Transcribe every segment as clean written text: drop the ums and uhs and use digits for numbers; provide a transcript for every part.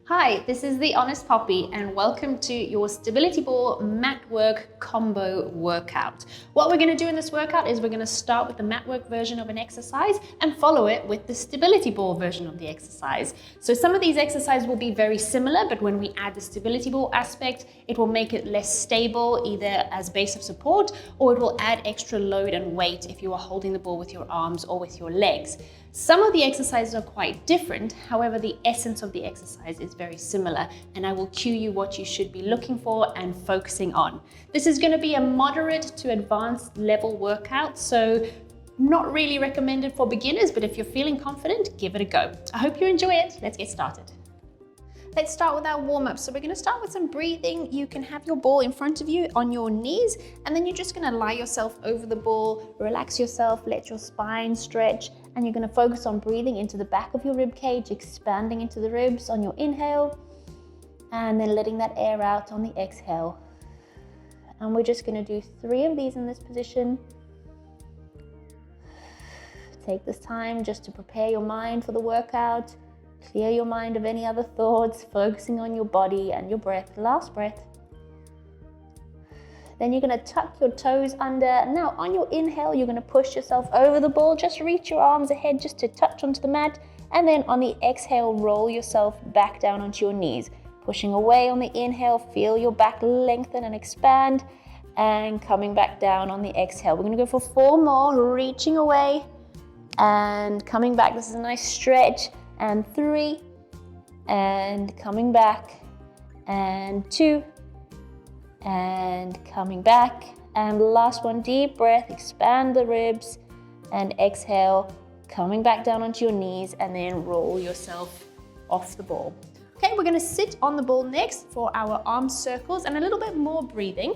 Hi, this is the Honest Poppy and welcome to your Stability Ball Matwork combo workout. What we're going to do in this workout is we're going to start with the Matwork version of an exercise and follow it with the Stability Ball version of the exercise. So some of these exercises will be very similar, but when we add the Stability Ball aspect, it will make it less stable, either as base of support, or it will add extra load and weight if you are holding the ball with your arms or with your legs. Some of the exercises are quite different, however, the essence of the exercise is very similar, and I will cue you what you should be looking for and focusing on. This is going to be a moderate to advanced level workout, so not really recommended for beginners, but if you're feeling confident, give it a go. I hope you enjoy it. Let's get started. Let's start with our warm-up. So we're going to start with some breathing. You can have your ball in front of you on your knees, and then you're just going to lie yourself over the ball, relax yourself, let your spine stretch, and you're going to focus on breathing into the back of your rib cage, expanding into the ribs on your inhale, and then letting that air out on the exhale. And we're just going to do 3 of these in this position. Take this time just to prepare your mind for the workout. Clear your mind of any other thoughts, focusing on your body and your breath. Last breath. Then you're going to tuck your toes under. Now on your inhale, you're going to push yourself over the ball. Just reach your arms ahead just to touch onto the mat. And then on the exhale, roll yourself back down onto your knees. Pushing away on the inhale, feel your back lengthen and expand. And coming back down on the exhale. We're going to go for 4 more, reaching away and coming back. This is a nice stretch. And 3, and coming back, and 2, and coming back, and last one, deep breath, expand the ribs, and exhale, coming back down onto your knees, and then roll yourself off the ball. Okay, we're going to sit on the ball next for our arm circles and a little bit more breathing.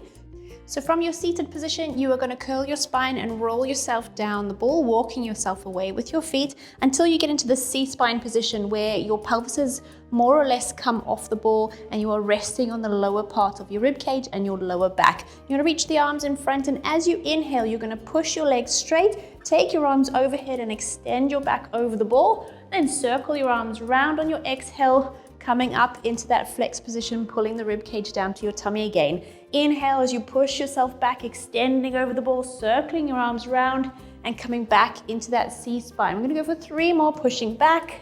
So from your seated position, you are going to curl your spine and roll yourself down the ball, walking yourself away with your feet until you get into the C-spine position where your pelvis is more or less come off the ball and you are resting on the lower part of your rib cage and your lower back. You're going to reach the arms in front, and as you inhale, you're going to push your legs straight, take your arms overhead and extend your back over the ball, then circle your arms round on your exhale, coming up into that flex position, pulling the rib cage down to your tummy again. Inhale as you push yourself back, extending over the ball, circling your arms round and coming back into that C-spine. We're going to go for 3 more, pushing back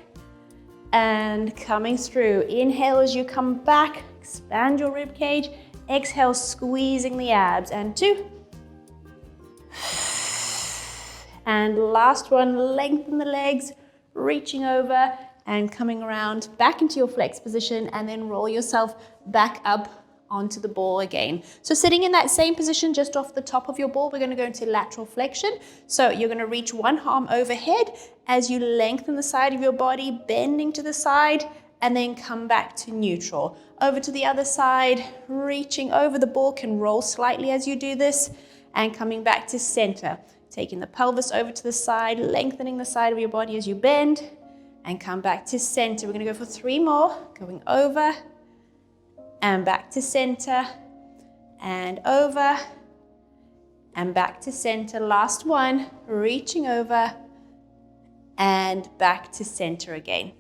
and coming through. Inhale as you come back, expand your rib cage. Exhale, squeezing the abs, and 2. And last one, lengthen the legs, reaching over and coming around back into your flex position, and then roll yourself back up onto the ball again. So sitting in that same position just off the top of your ball, we're going to go into lateral flexion. So you're going to reach one arm overhead as you lengthen the side of your body, bending to the side, and then come back to neutral. Over to the other side, reaching over the ball, can roll slightly as you do this, and coming back to center. Taking the pelvis over to the side, lengthening the side of your body as you bend, and come back to center. We're going to go for 3 more, going over and back to center and over and back to center. Last one, reaching over and back to center again.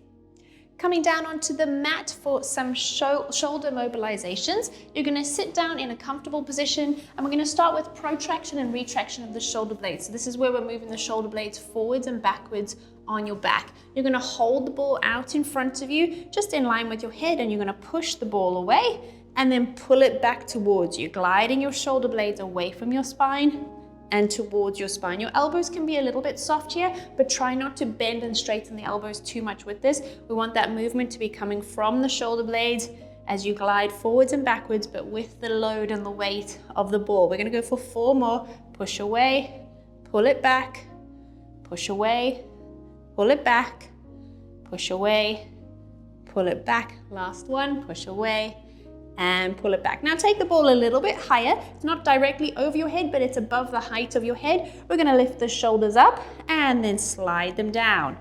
Coming down onto the mat for some shoulder mobilizations. You're going to sit down in a comfortable position, and we're going to start with protraction and retraction of the shoulder blades. So this is where we're moving the shoulder blades forwards and backwards on your back. You're going to hold the ball out in front of you, just in line with your head, and you're going to push the ball away and then pull it back towards you, gliding your shoulder blades away from your spine and towards your spine. Your elbows can be a little bit soft here, but try not to bend and straighten the elbows too much with this. We want that movement to be coming from the shoulder blades as you glide forwards and backwards, but with the load and the weight of the ball. We're going to go for 4 more. Push away, pull it back, push away, pull it back, push away, pull it back. Last one, push away and pull it back. Now take the ball a little bit higher. It's not directly over your head, but it's above the height of your head. We're going to lift the shoulders up and then slide them down.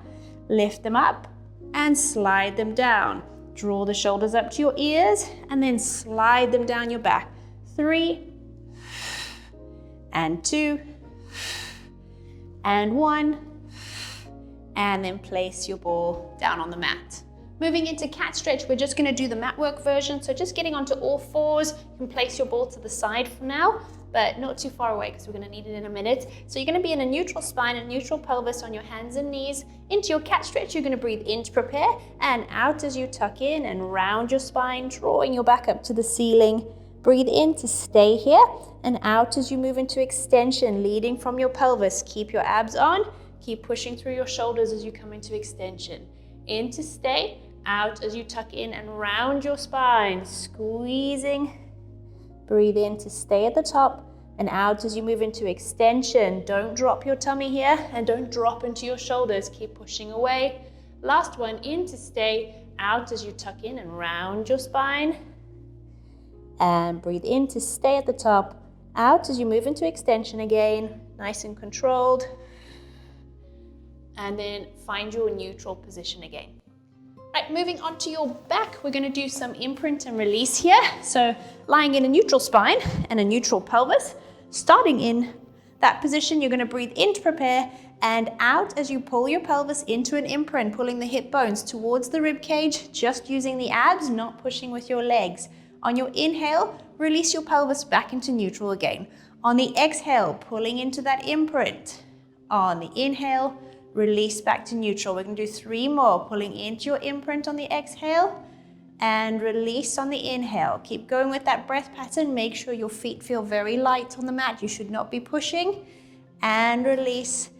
Lift them up and slide them down. Draw the shoulders up to your ears and then slide them down your back. 3 and 2 and 1, and then place your ball down on the mat. Moving into cat stretch, we're just going to do the mat work version. So just getting onto all fours. You can place your ball to the side for now, but not too far away because we're going to need it in a minute. So you're going to be in a neutral spine and neutral pelvis on your hands and knees. Into your cat stretch, you're going to breathe in to prepare and out as you tuck in and round your spine, drawing your back up to the ceiling. Breathe in to stay here and out as you move into extension, leading from your pelvis. Keep your abs on. Keep pushing through your shoulders as you come into extension. In to stay, out as you tuck in and round your spine, squeezing. Breathe in to stay at the top and out as you move into extension. Don't drop your tummy here and don't drop into your shoulders. Keep pushing away. Last one, in to stay, out as you tuck in and round your spine. And breathe in to stay at the top, out as you move into extension again, nice and controlled. And then find your neutral position again. Right, moving on to your back, we're going to do some imprint and release here. So lying in a neutral spine and a neutral pelvis. Starting in that position, you're going to breathe in to prepare and out as you pull your pelvis into an imprint, pulling the hip bones towards the rib cage, just using the abs, not pushing with your legs. On your inhale, release your pelvis back into neutral again. On the exhale, pulling into that imprint. On the inhale, release back to neutral. We're going to do 3 more, pulling into your imprint on the exhale and release on the inhale. Keep going with that breath pattern. Make sure your feet feel very light on the mat. You should not be pushing. And release.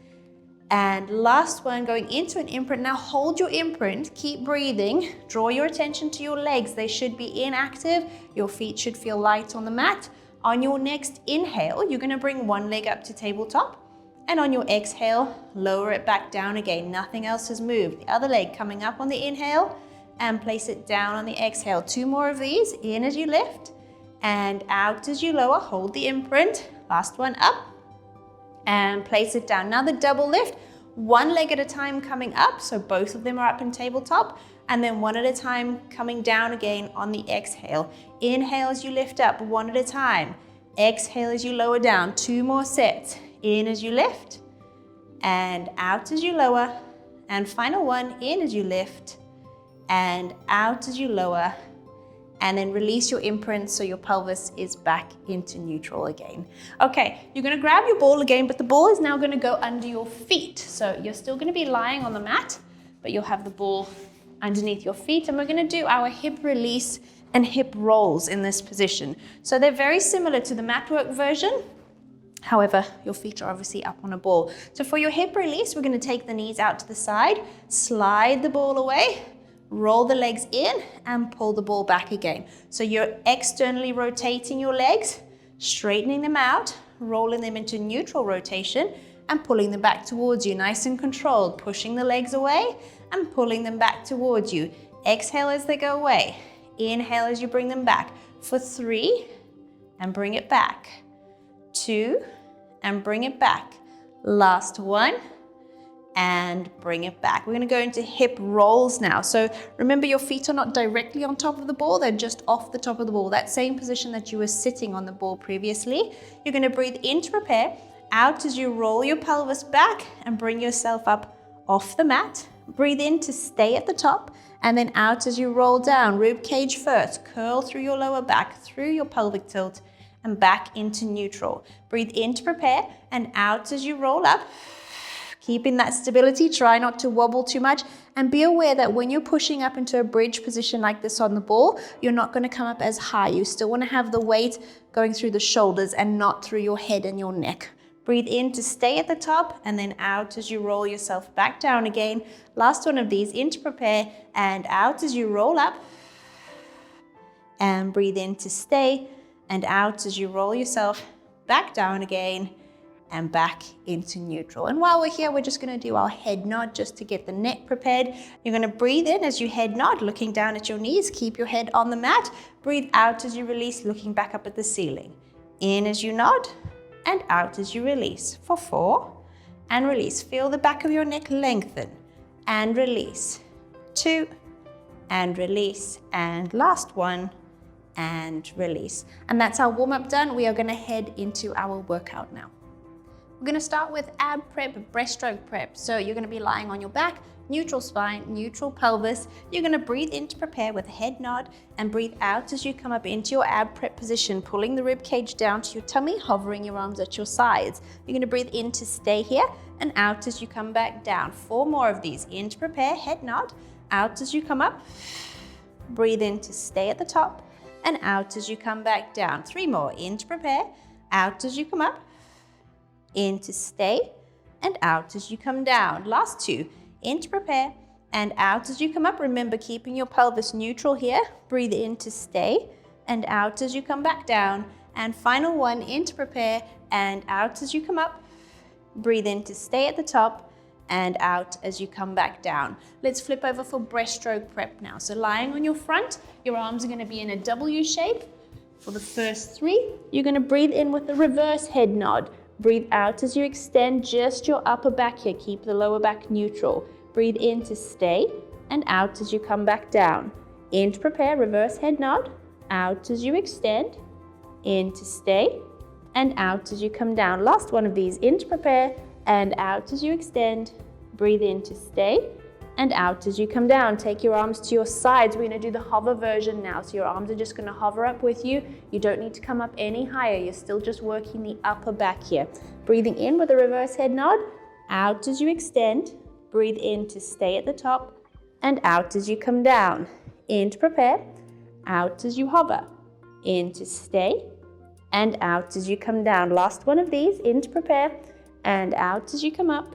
And last one, going into an imprint. Now hold your imprint, keep breathing. Draw your attention to your legs. They should be inactive. Your feet should feel light on the mat. On your next inhale, you're going to bring one leg up to tabletop. And on your exhale, lower it back down again. Nothing else has moved. The other leg coming up on the inhale and place it down on the exhale. 2 more of these. In as you lift and out as you lower. Hold the imprint. Last one up and place it down. Now the double lift, 1 leg at a time coming up. So both of them are up in tabletop. And then 1 at a time coming down again on the exhale. Inhale as you lift up, 1 at a time. Exhale as you lower down. 2 more sets. In as you lift and out as you lower. And final one, in as you lift and out as you lower. And then release your imprint so your pelvis is back into neutral again. Okay, you're going to grab your ball again, but the ball is now going to go under your feet. So you're still going to be lying on the mat, but you'll have the ball underneath your feet. And we're going to do our hip release and hip rolls in this position. So they're very similar to the Matwork version. However, your feet are obviously up on a ball. So for your hip release, we're going to take the knees out to the side, slide the ball away, roll the legs in and pull the ball back again. So you're externally rotating your legs, straightening them out, rolling them into neutral rotation and pulling them back towards you. Nice and controlled, pushing the legs away and pulling them back towards you. Exhale as they go away. Inhale as you bring them back for 3 and bring it back. 2 and bring it back. Last one and bring it back. We're going to go into hip rolls now. So remember, your feet are not directly on top of the ball, they're just off the top of the ball. That same position that you were sitting on the ball previously. You're going to breathe in to prepare, out as you roll your pelvis back and bring yourself up off the mat. Breathe in to stay at the top and then out as you roll down, rib cage first, curl through your lower back, through your pelvic tilt and back into neutral. Breathe in to prepare and out as you roll up. Keeping that stability, try not to wobble too much and be aware that when you're pushing up into a bridge position like this on the ball, you're not going to come up as high. You still want to have the weight going through the shoulders and not through your head and your neck. Breathe in to stay at the top and then out as you roll yourself back down again. Last one of these, in to prepare and out as you roll up. And breathe in to stay and out as you roll yourself back down again and back into neutral. And while we're here, we're just going to do our head nod just to get the neck prepared. You're going to breathe in as you head nod, looking down at your knees. Keep your head on the mat. Breathe out as you release, looking back up at the ceiling. In as you nod and out as you release for 4 and release. Feel the back of your neck lengthen and release. 2 and release. And last one and release. And that's our warm-up done. We are going to head into our workout now. We're going to start with ab prep, breaststroke prep. So you're going to be lying on your back, neutral spine, neutral pelvis. You're going to breathe in to prepare with a head nod and breathe out as you come up into your ab prep position, pulling the rib cage down to your tummy, hovering your arms at your sides. You're going to breathe in to stay here and out as you come back down. 4 more of these. In to prepare, head nod, out as you come up. Breathe in to stay at the top and out as you come back down. 3 more. In to prepare, out as you come up, in to stay and out as you come down. Last 2. In to prepare and out as you come up. Remember, keeping your pelvis neutral here. Breathe in to stay and out as you come back down. And final 1. In to prepare and out as you come up. Breathe in to stay at the top and out as you come back down. Let's flip over for breaststroke prep now. So lying on your front, your arms are going to be in a W shape. For the first 3, you're going to breathe in with a reverse head nod. Breathe out as you extend just your upper back here. Keep the lower back neutral. Breathe in to stay and out as you come back down. In to prepare, reverse head nod. Out as you extend. In to stay and out as you come down. Last one of these. In to prepare and out as you extend. Breathe in to stay and out as you come down. Take your arms to your sides. We're going to do the hover version now. So your arms are just going to hover up with you. You don't need to come up any higher. You're still just working the upper back here. Breathing in with a reverse head nod. Out as you extend. Breathe in to stay at the top and out as you come down. In to prepare. Out as you hover. In to stay and out as you come down. Last one of these. In to prepare and out as you come up,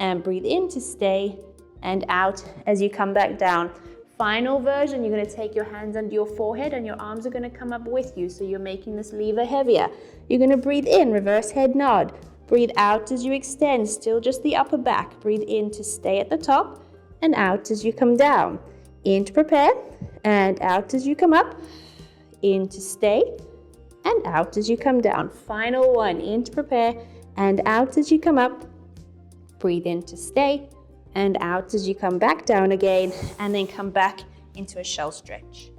and breathe in to stay and out as you come back down. Final version, you're going to take your hands under your forehead and your arms are going to come up with you, so you're making this lever heavier. You're going to breathe in, reverse head nod. Breathe out as you extend, still just the upper back. Breathe in to stay at the top and out as you come down. In to prepare and out as you come up. In to stay and out as you come down. Final 1, in to prepare and out as you come up. Breathe in to stay and out as you come back down again, and then come back into a shell stretch.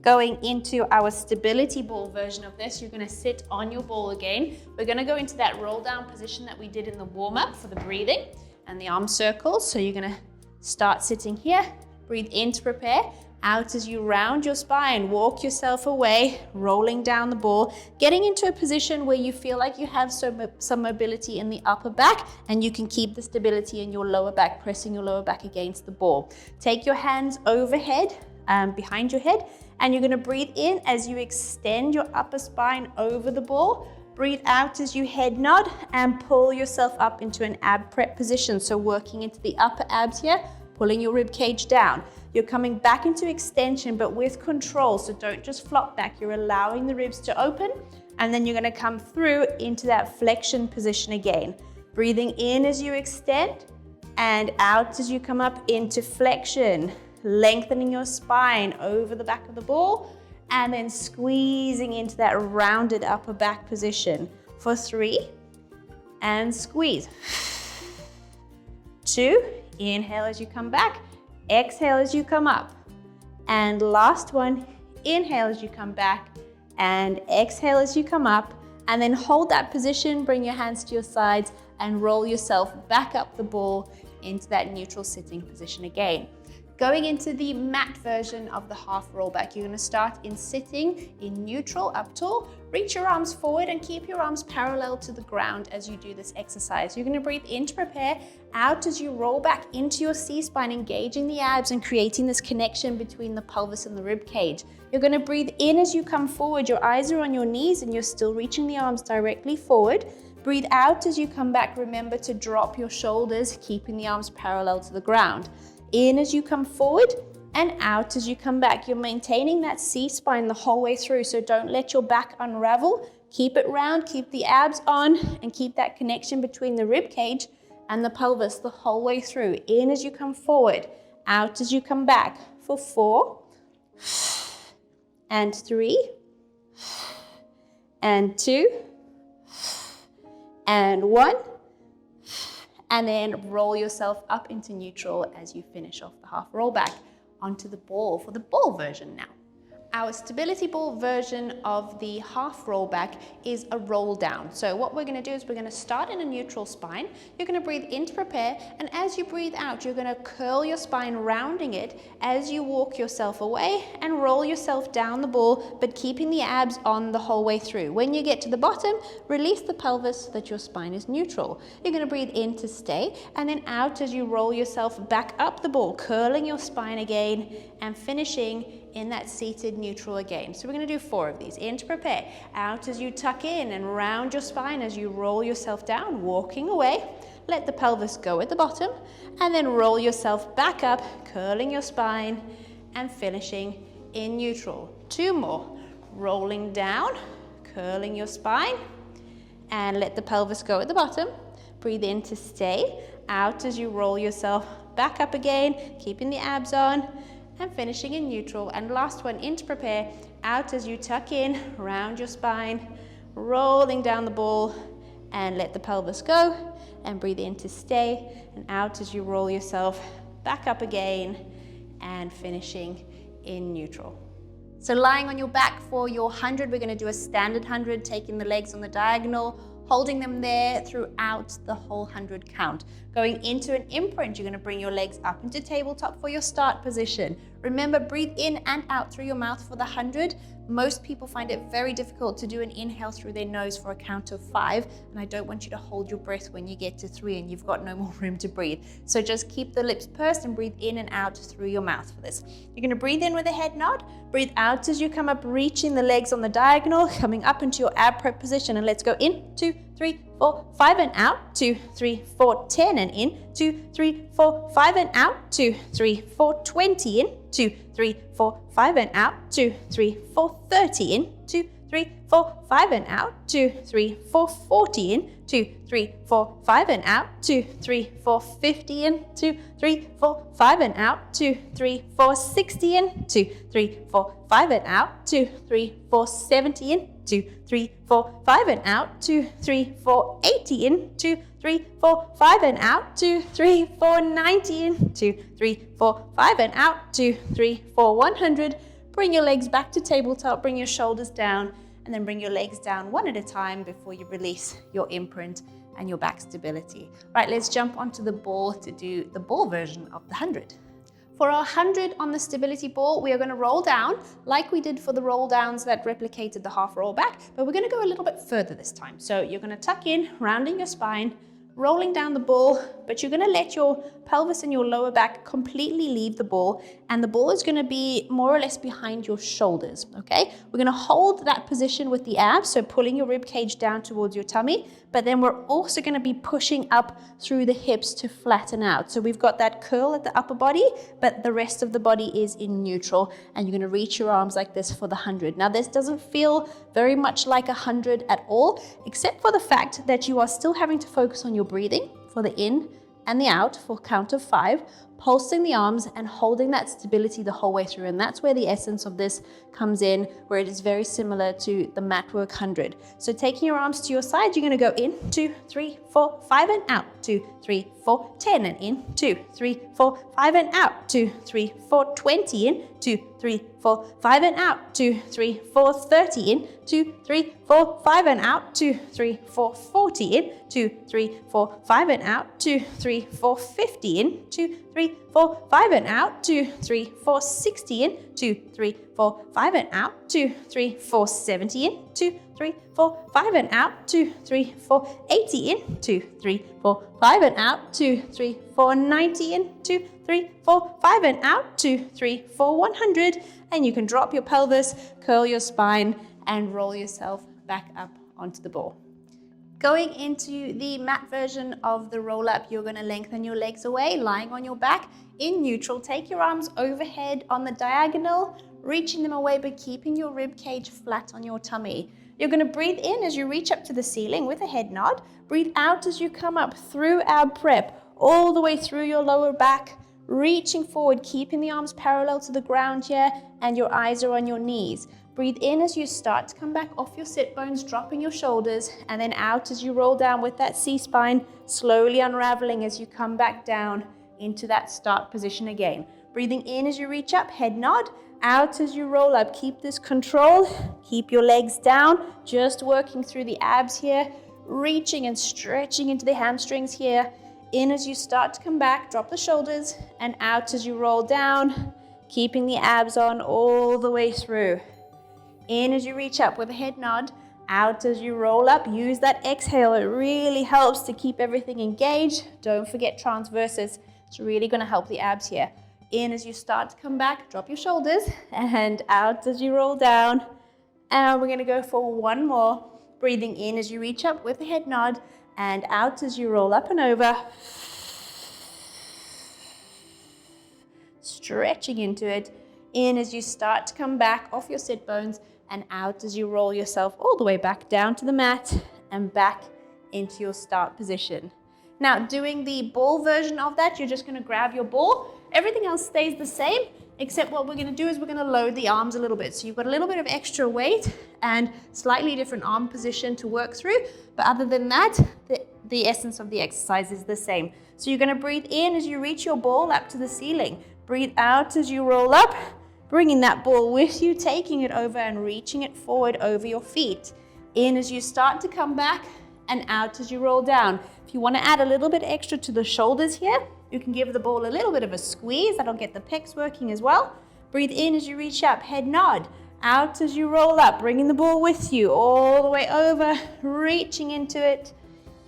Going into our stability ball version of this, you're going to sit on your ball again. We're going to go into that roll down position that we did in the warm-up for the breathing and the arm circles. So you're going to start sitting here. Breathe in to prepare. Out as you round your spine, walk yourself away, rolling down the ball, getting into a position where you feel like you have some mobility in the upper back and you can keep the stability in your lower back, pressing your lower back against the ball. Take your hands overhead, behind your head, and you're going to breathe in as you extend your upper spine over the ball. Breathe out as you head nod and pull yourself up into an ab prep position. So working into the upper abs here, pulling your rib cage down. You're coming back into extension, but with control. So don't just flop back. You're allowing the ribs to open, and then you're going to come through into that flexion position again. Breathing in as you extend and out as you come up into flexion. Lengthening your spine over the back of the ball and then squeezing into that rounded upper back position for 3 and squeeze. 2, inhale as you come back. Exhale as you come up. And last one, inhale as you come back and exhale as you come up. And then hold that position, bring your hands to your sides and roll yourself back up the ball into that neutral sitting position again. Going into the mat version of the half roll back, you're going to start in sitting in neutral up tall. Reach your arms forward and keep your arms parallel to the ground as you do this exercise. You're going to breathe in to prepare, out as you roll back into your C-spine, engaging the abs and creating this connection between the pelvis and the rib cage. You're going to breathe in as you come forward. Your eyes are on your knees and you're still reaching the arms directly forward. Breathe out as you come back. Remember to drop your shoulders, keeping the arms parallel to the ground. In as you come forward and out as you come back. You're maintaining that C-spine the whole way through, so don't let your back unravel. Keep it round, keep the abs on, and keep that connection between the rib cage and the pelvis the whole way through. In as you come forward, out as you come back for 4 and 3 and 2 and 1. And then roll yourself up into neutral as you finish off the half roll back onto the ball for the ball version now. Our stability ball version of the half roll back is a roll down. So what we're going to do is we're going to start in a neutral spine. You're going to breathe in to prepare, and as you breathe out, you're going to curl your spine, rounding it as you walk yourself away and roll yourself down the ball, but keeping the abs on the whole way through. When you get to the bottom, release the pelvis so that your spine is neutral. You're going to breathe in to stay, and then out as you roll yourself back up the ball, curling your spine again and finishing in that seated neutral again. So we're going to do 4 of these. In to prepare, out as you tuck in and round your spine as you roll yourself down, walking away. Let the pelvis go at the bottom, and then roll yourself back up, curling your spine and finishing in neutral. 2 more. Rolling down, curling your spine, and let the pelvis go at the bottom. Breathe in to stay, out as you roll yourself back up again, keeping the abs on and finishing in neutral. And last one, in to prepare, out as you tuck in, round your spine, rolling down the ball, and let the pelvis go, and breathe in to stay, and out as you roll yourself back up again and finishing in neutral. So lying on your back for your 100, we're going to do a standard 100, taking the legs on the diagonal, holding them there throughout the whole 100 count. Going into an imprint, you're going to bring your legs up into tabletop for your start position. Remember, breathe in and out through your mouth for the 100. Most people find it very difficult to do an inhale through their nose for a count of 5, and I don't want you to hold your breath when you get to 3 and you've got no more room to breathe. So just keep the lips pursed and breathe in and out through your mouth for this. You're going to breathe in with a head nod, breathe out as you come up, reaching the legs on the diagonal, coming up into your ab prep position, and let's go in, 2, 3, 4, 5 and out, 2, 3, 4, 10 and in, 2, 3, 4, 5 and out, 2, 3, 4, 20 in, 2, 3, 4, 5 and out, 2, 3, 4, 30 in, 2, 3, 4, 5 and out, 2, 3, 4, 40 in, 2, 3, 4, 5 and out, 2, 3, 4, 50 in, 2, 3, 4, 5 and out, 2, 3, 4, 60 in, 2, 3, 4, 5 and out, 2, 3, 4, 70 in, 2, 3, 4, 5 and out, 2, 3, 4, 80 in, 2, 3, 4, 5 and out, 2, 3, 4, 90 in, 2, 3, 4, 5 and out, 2, 3, 4, 100. Bring your legs back to tabletop, bring your shoulders down, and then bring your legs down one at a time before you release your imprint and your back stability. Right, let's jump onto the ball to do the ball version of the 100. For our 100 on the stability ball, we are going to roll down like we did for the roll downs that replicated the half roll back, but we're going to go a little bit further this time. So you're going to tuck in, rounding your spine, rolling down the ball, but you're going to let your pelvis and your lower back completely leave the ball, and the ball is going to be more or less behind your shoulders, okay? We're going to hold that position with the abs, so pulling your rib cage down towards your tummy, but then we're also going to be pushing up through the hips to flatten out. So we've got that curl at the upper body, but the rest of the body is in neutral, and you're going to reach your arms like this for the 100. Now this doesn't feel very much like 100 at all, except for the fact that you are still having to focus on your breathing for the in and the out for count of 5, pulsing the arms and holding that stability the whole way through. And that's where the essence of this comes in, where it is very similar to the Matwork 100. So taking your arms to your side, you're going to go in, 2, 3, 4, 5 and out, 2, 3, 4, 10 and in, 2, 3, 4, 5 and out, 2, 3, 4, 20 in, 2, 3, 4, 5 and out, 2, 3, 4, 30 in, 2, 3, 4, 5 and out, 2, 3, 4, 40 in, 2, 3, 4, 5 and out, 2, 3, 4, 50 in, 2, 3, 4, 5 and out, 2, 3, 4, 60 in, 2, 3, 4, 5 and out, 2, 3, 4, 70 in, 2, 3, 4, 5 and out, 2, 3, 4, 80 in, 2, 3, 4, 5 and out, 2, 3, 4, 90 in, 2, 3, 4, 5 and out, 2, 3, 4, 100. And you can drop your pelvis, curl your spine, and roll yourself back up onto the ball. Going into the mat version of the roll up, you're going to lengthen your legs away, lying on your back in neutral. Take your arms overhead on the diagonal, reaching them away, but keeping your rib cage flat on your tummy. You're going to breathe in as you reach up to the ceiling with a head nod. Breathe out as you come up through ab prep, all the way through your lower back, reaching forward, keeping the arms parallel to the ground here, and your eyes are on your knees. Breathe in as you start to come back off your sit bones, dropping your shoulders, and then out as you roll down with that C-spine, slowly unraveling as you come back down into that start position again. Breathing in as you reach up, head nod. Out as you roll up. Keep this control. Keep your legs down. Just working through the abs here. Reaching and stretching into the hamstrings here. In as you start to come back, drop the shoulders, and out as you roll down, keeping the abs on all the way through. In as you reach up with a head nod, out as you roll up. Use that exhale. It really helps to keep everything engaged. Don't forget transverses. It's really going to help the abs here. In as you start to come back, drop your shoulders, and out as you roll down. And we're going to go for one more. Breathing in as you reach up with a head nod, and out as you roll up and over. Stretching into it. In as you start to come back off your sit bones, and out as you roll yourself all the way back down to the mat and back into your start position. Now, doing the ball version of that, you're just going to grab your ball. Everything else stays the same, except what we're going to do is we're going to load the arms a little bit. So you've got a little bit of extra weight and slightly different arm position to work through. But other than that, the essence of the exercise is the same. So you're going to breathe in as you reach your ball up to the ceiling. Breathe out as you roll up, bringing that ball with you, taking it over and reaching it forward over your feet. In as you start to come back, and out as you roll down. If you want to add a little bit extra to the shoulders here, you can give the ball a little bit of a squeeze. That'll get the pecs working as well. Breathe in as you reach up, head nod. Out as you roll up, bringing the ball with you all the way over, reaching into it.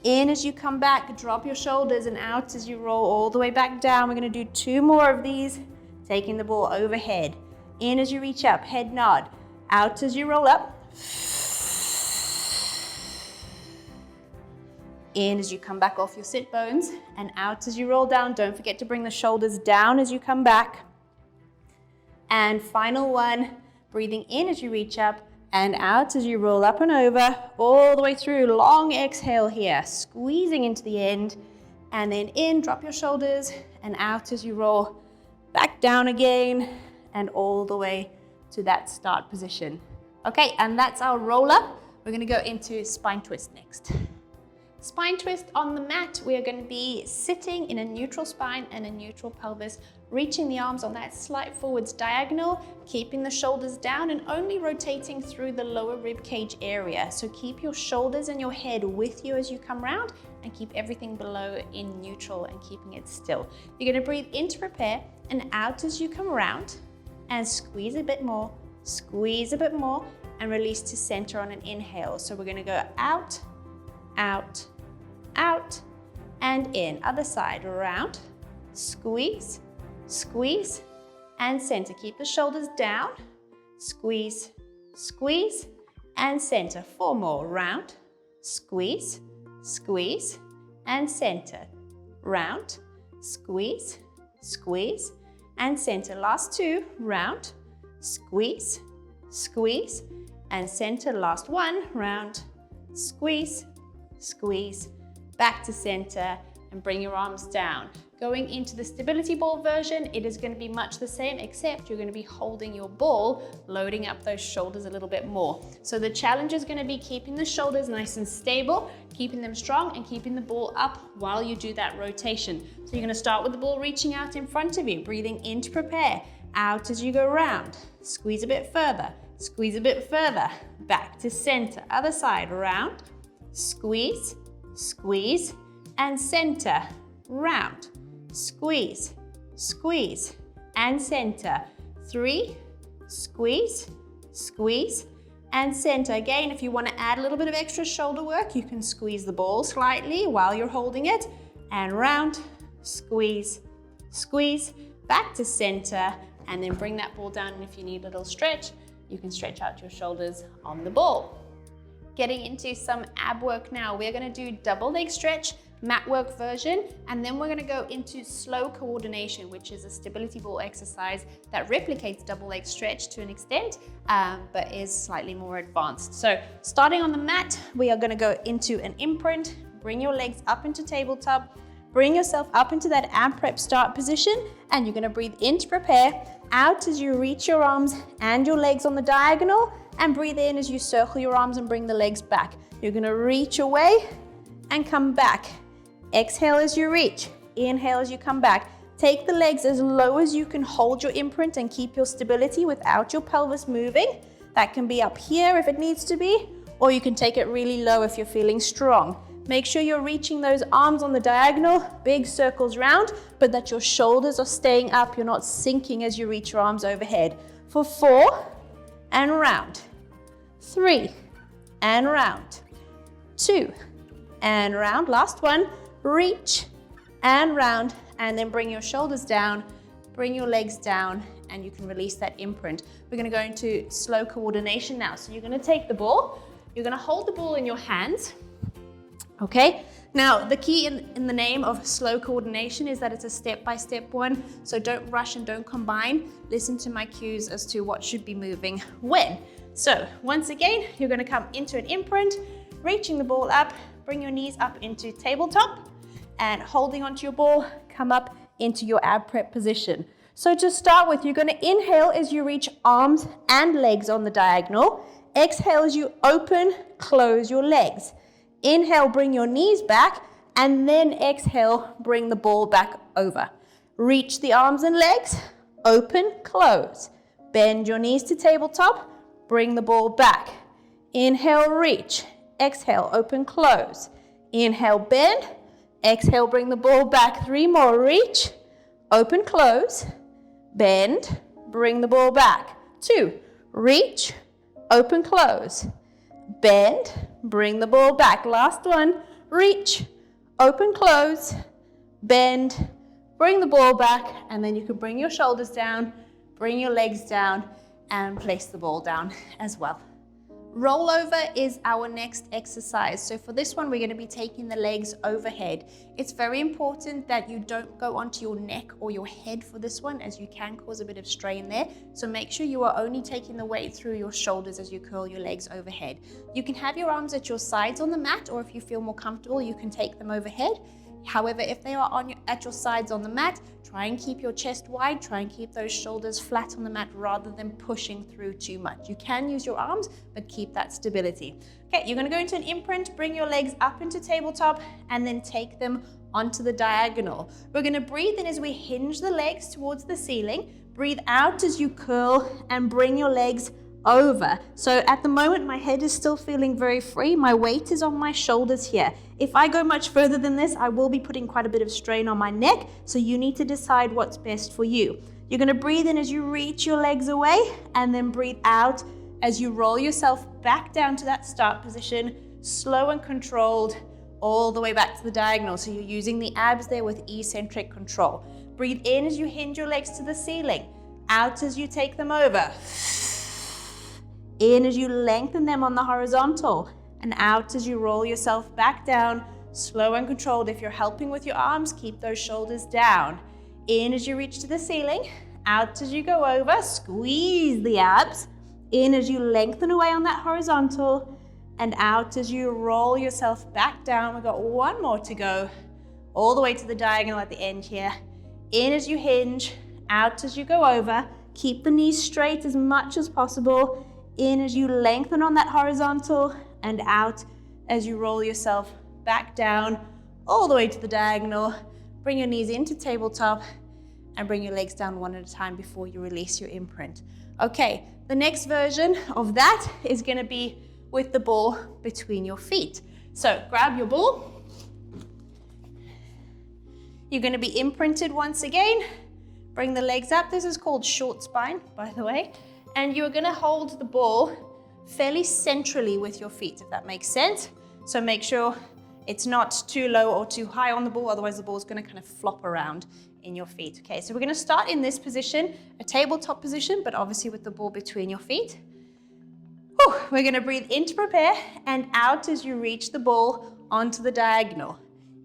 In as you come back, drop your shoulders, and out as you roll all the way back down. We're going to do 2 more of these, taking the ball overhead. In as you reach up, head nod. Out as you roll up. In as you come back off your sit bones, and out as you roll down. Don't forget to bring the shoulders down as you come back. And final one, breathing in as you reach up, and out as you roll up and over, all the way through. Long exhale here, squeezing into the end, and then in, drop your shoulders, and out as you roll back down again, and all the way to that start position. Okay, and that's our roll up. We're gonna go into spine twist next. Spine twist on the mat, we are going to be sitting in a neutral spine and a neutral pelvis, reaching the arms on that slight forwards diagonal, keeping the shoulders down and only rotating through the lower rib cage area. So keep your shoulders and your head with you as you come round, and keep everything below in neutral and keeping it still. You're going to breathe in to prepare, and out as you come around, and squeeze a bit more, and release to center on an inhale. So we're going to go out, out, out, and in. Other side, around, squeeze, squeeze, and center. Keep the shoulders down, squeeze, squeeze, and center. 4 more, round, squeeze, squeeze, and center. Round, squeeze, squeeze, and center. Last 2, round, squeeze, squeeze, and center. Last 1, round, squeeze, squeeze, back to center, and bring your arms down. Going into the stability ball version, it is going to be much the same, except you're going to be holding your ball, loading up those shoulders a little bit more. So the challenge is going to be keeping the shoulders nice and stable, keeping them strong, and keeping the ball up while you do that rotation. So you're going to start with the ball reaching out in front of you, breathing in to prepare, out as you go round, squeeze a bit further, back to center. Other side, round, squeeze, squeeze, and center. Round, squeeze, squeeze, and center. 3, squeeze, squeeze, and center. Again, if you want to add a little bit of extra shoulder work, you can squeeze the ball slightly while you're holding it. And round, squeeze, squeeze, back to center, and then bring that ball down. And if you need a little stretch, you can stretch out your shoulders on the ball. Getting into some ab work now. We're going to do double leg stretch, mat work version, and then we're going to go into slow coordination, which is a stability ball exercise that replicates double leg stretch to an extent, but is slightly more advanced. So starting on the mat, we are going to go into an imprint. Bring your legs up into tabletop, bring yourself up into that ab prep start position, and you're going to breathe in to prepare, out as you reach your arms and your legs on the diagonal, and breathe in as you circle your arms and bring the legs back. You're going to reach away and come back. Exhale as you reach, inhale as you come back. Take the legs as low as you can hold your imprint and keep your stability without your pelvis moving. That can be up here if it needs to be, or you can take it really low if you're feeling strong. Make sure you're reaching those arms on the diagonal, big circles round, but that your shoulders are staying up. You're not sinking as you reach your arms overhead. For 4, and round. 3, and round. 2, and round. Last one, reach, and round, and then bring your shoulders down, bring your legs down, and you can release that imprint. We're gonna go into slow coordination now. So you're gonna take the ball, you're gonna hold the ball in your hands, okay? Now, the key in the name of slow coordination is that it's a step-by-step one, so don't rush and don't combine. Listen to my cues as to what should be moving when. So, once again, you're gonna come into an imprint, reaching the ball up, bring your knees up into tabletop, and holding onto your ball, come up into your ab prep position. So to start with, you're gonna inhale as you reach arms and legs on the diagonal. Exhale as you open, close your legs. Inhale, bring your knees back, and then exhale, bring the ball back over. Reach the arms and legs, open, close. Bend your knees to tabletop, bring the ball back. Inhale, reach. Exhale, open, close. Inhale, bend. Exhale, bring the ball back. 3 more, reach, open, close, bend, bring the ball back. 2, reach, open, close, bend, bring the ball back. Last one, reach, open, close, bend, bring the ball back, and then you can bring your shoulders down, bring your legs down, and place the ball down as well. Rollover is our next exercise. So for this one, we're going to be taking the legs overhead. It's very important that you don't go onto your neck or your head for this one, as you can cause a bit of strain there. So make sure you are only taking the weight through your shoulders as you curl your legs overhead. You can have your arms at your sides on the mat, or if you feel more comfortable, you can take them overhead. However, if they are at your sides on the mat, try and keep your chest wide, try and keep those shoulders flat on the mat rather than pushing through too much. You can use your arms, but keep that stability. Okay, you're gonna go into an imprint, bring your legs up into tabletop, and then take them onto the diagonal. We're gonna breathe in as we hinge the legs towards the ceiling, breathe out as you curl, and bring your legs over. So at the moment, my head is still feeling very free. My weight is on my shoulders here. If I go much further than this, I will be putting quite a bit of strain on my neck. So you need to decide what's best for you. You're going to breathe in as you reach your legs away, and then breathe out as you roll yourself back down to that start position, slow and controlled, all the way back to the diagonal. So you're using the abs there with eccentric control. Breathe in as you hinge your legs to the ceiling, out as you take them over. In as you lengthen them on the horizontal, and out as you roll yourself back down, slow and controlled. If you're helping with your arms, keep those shoulders down. In as you reach to the ceiling, out as you go over, squeeze the abs. In as you lengthen away on that horizontal, and out as you roll yourself back down. We've got 1 more to go, all the way to the diagonal at the end here. In as you hinge, out as you go over. Keep the knees straight as much as possible. In as you lengthen on that horizontal, and out as you roll yourself back down, all the way to the diagonal. Bring your knees into tabletop, and bring your legs down one at a time before you release your imprint. Okay, the next version of that is gonna be with the ball between your feet. So grab your ball. You're gonna be imprinted once again. Bring the legs up. This is called short spine, by the way. And you're gonna hold the ball fairly centrally with your feet, if that makes sense. So make sure it's not too low or too high on the ball, otherwise the ball is gonna kind of flop around in your feet. Okay, so we're gonna start in this position, a tabletop position, but obviously with the ball between your feet. Whew. We're gonna breathe in to prepare, and out as you reach the ball onto the diagonal.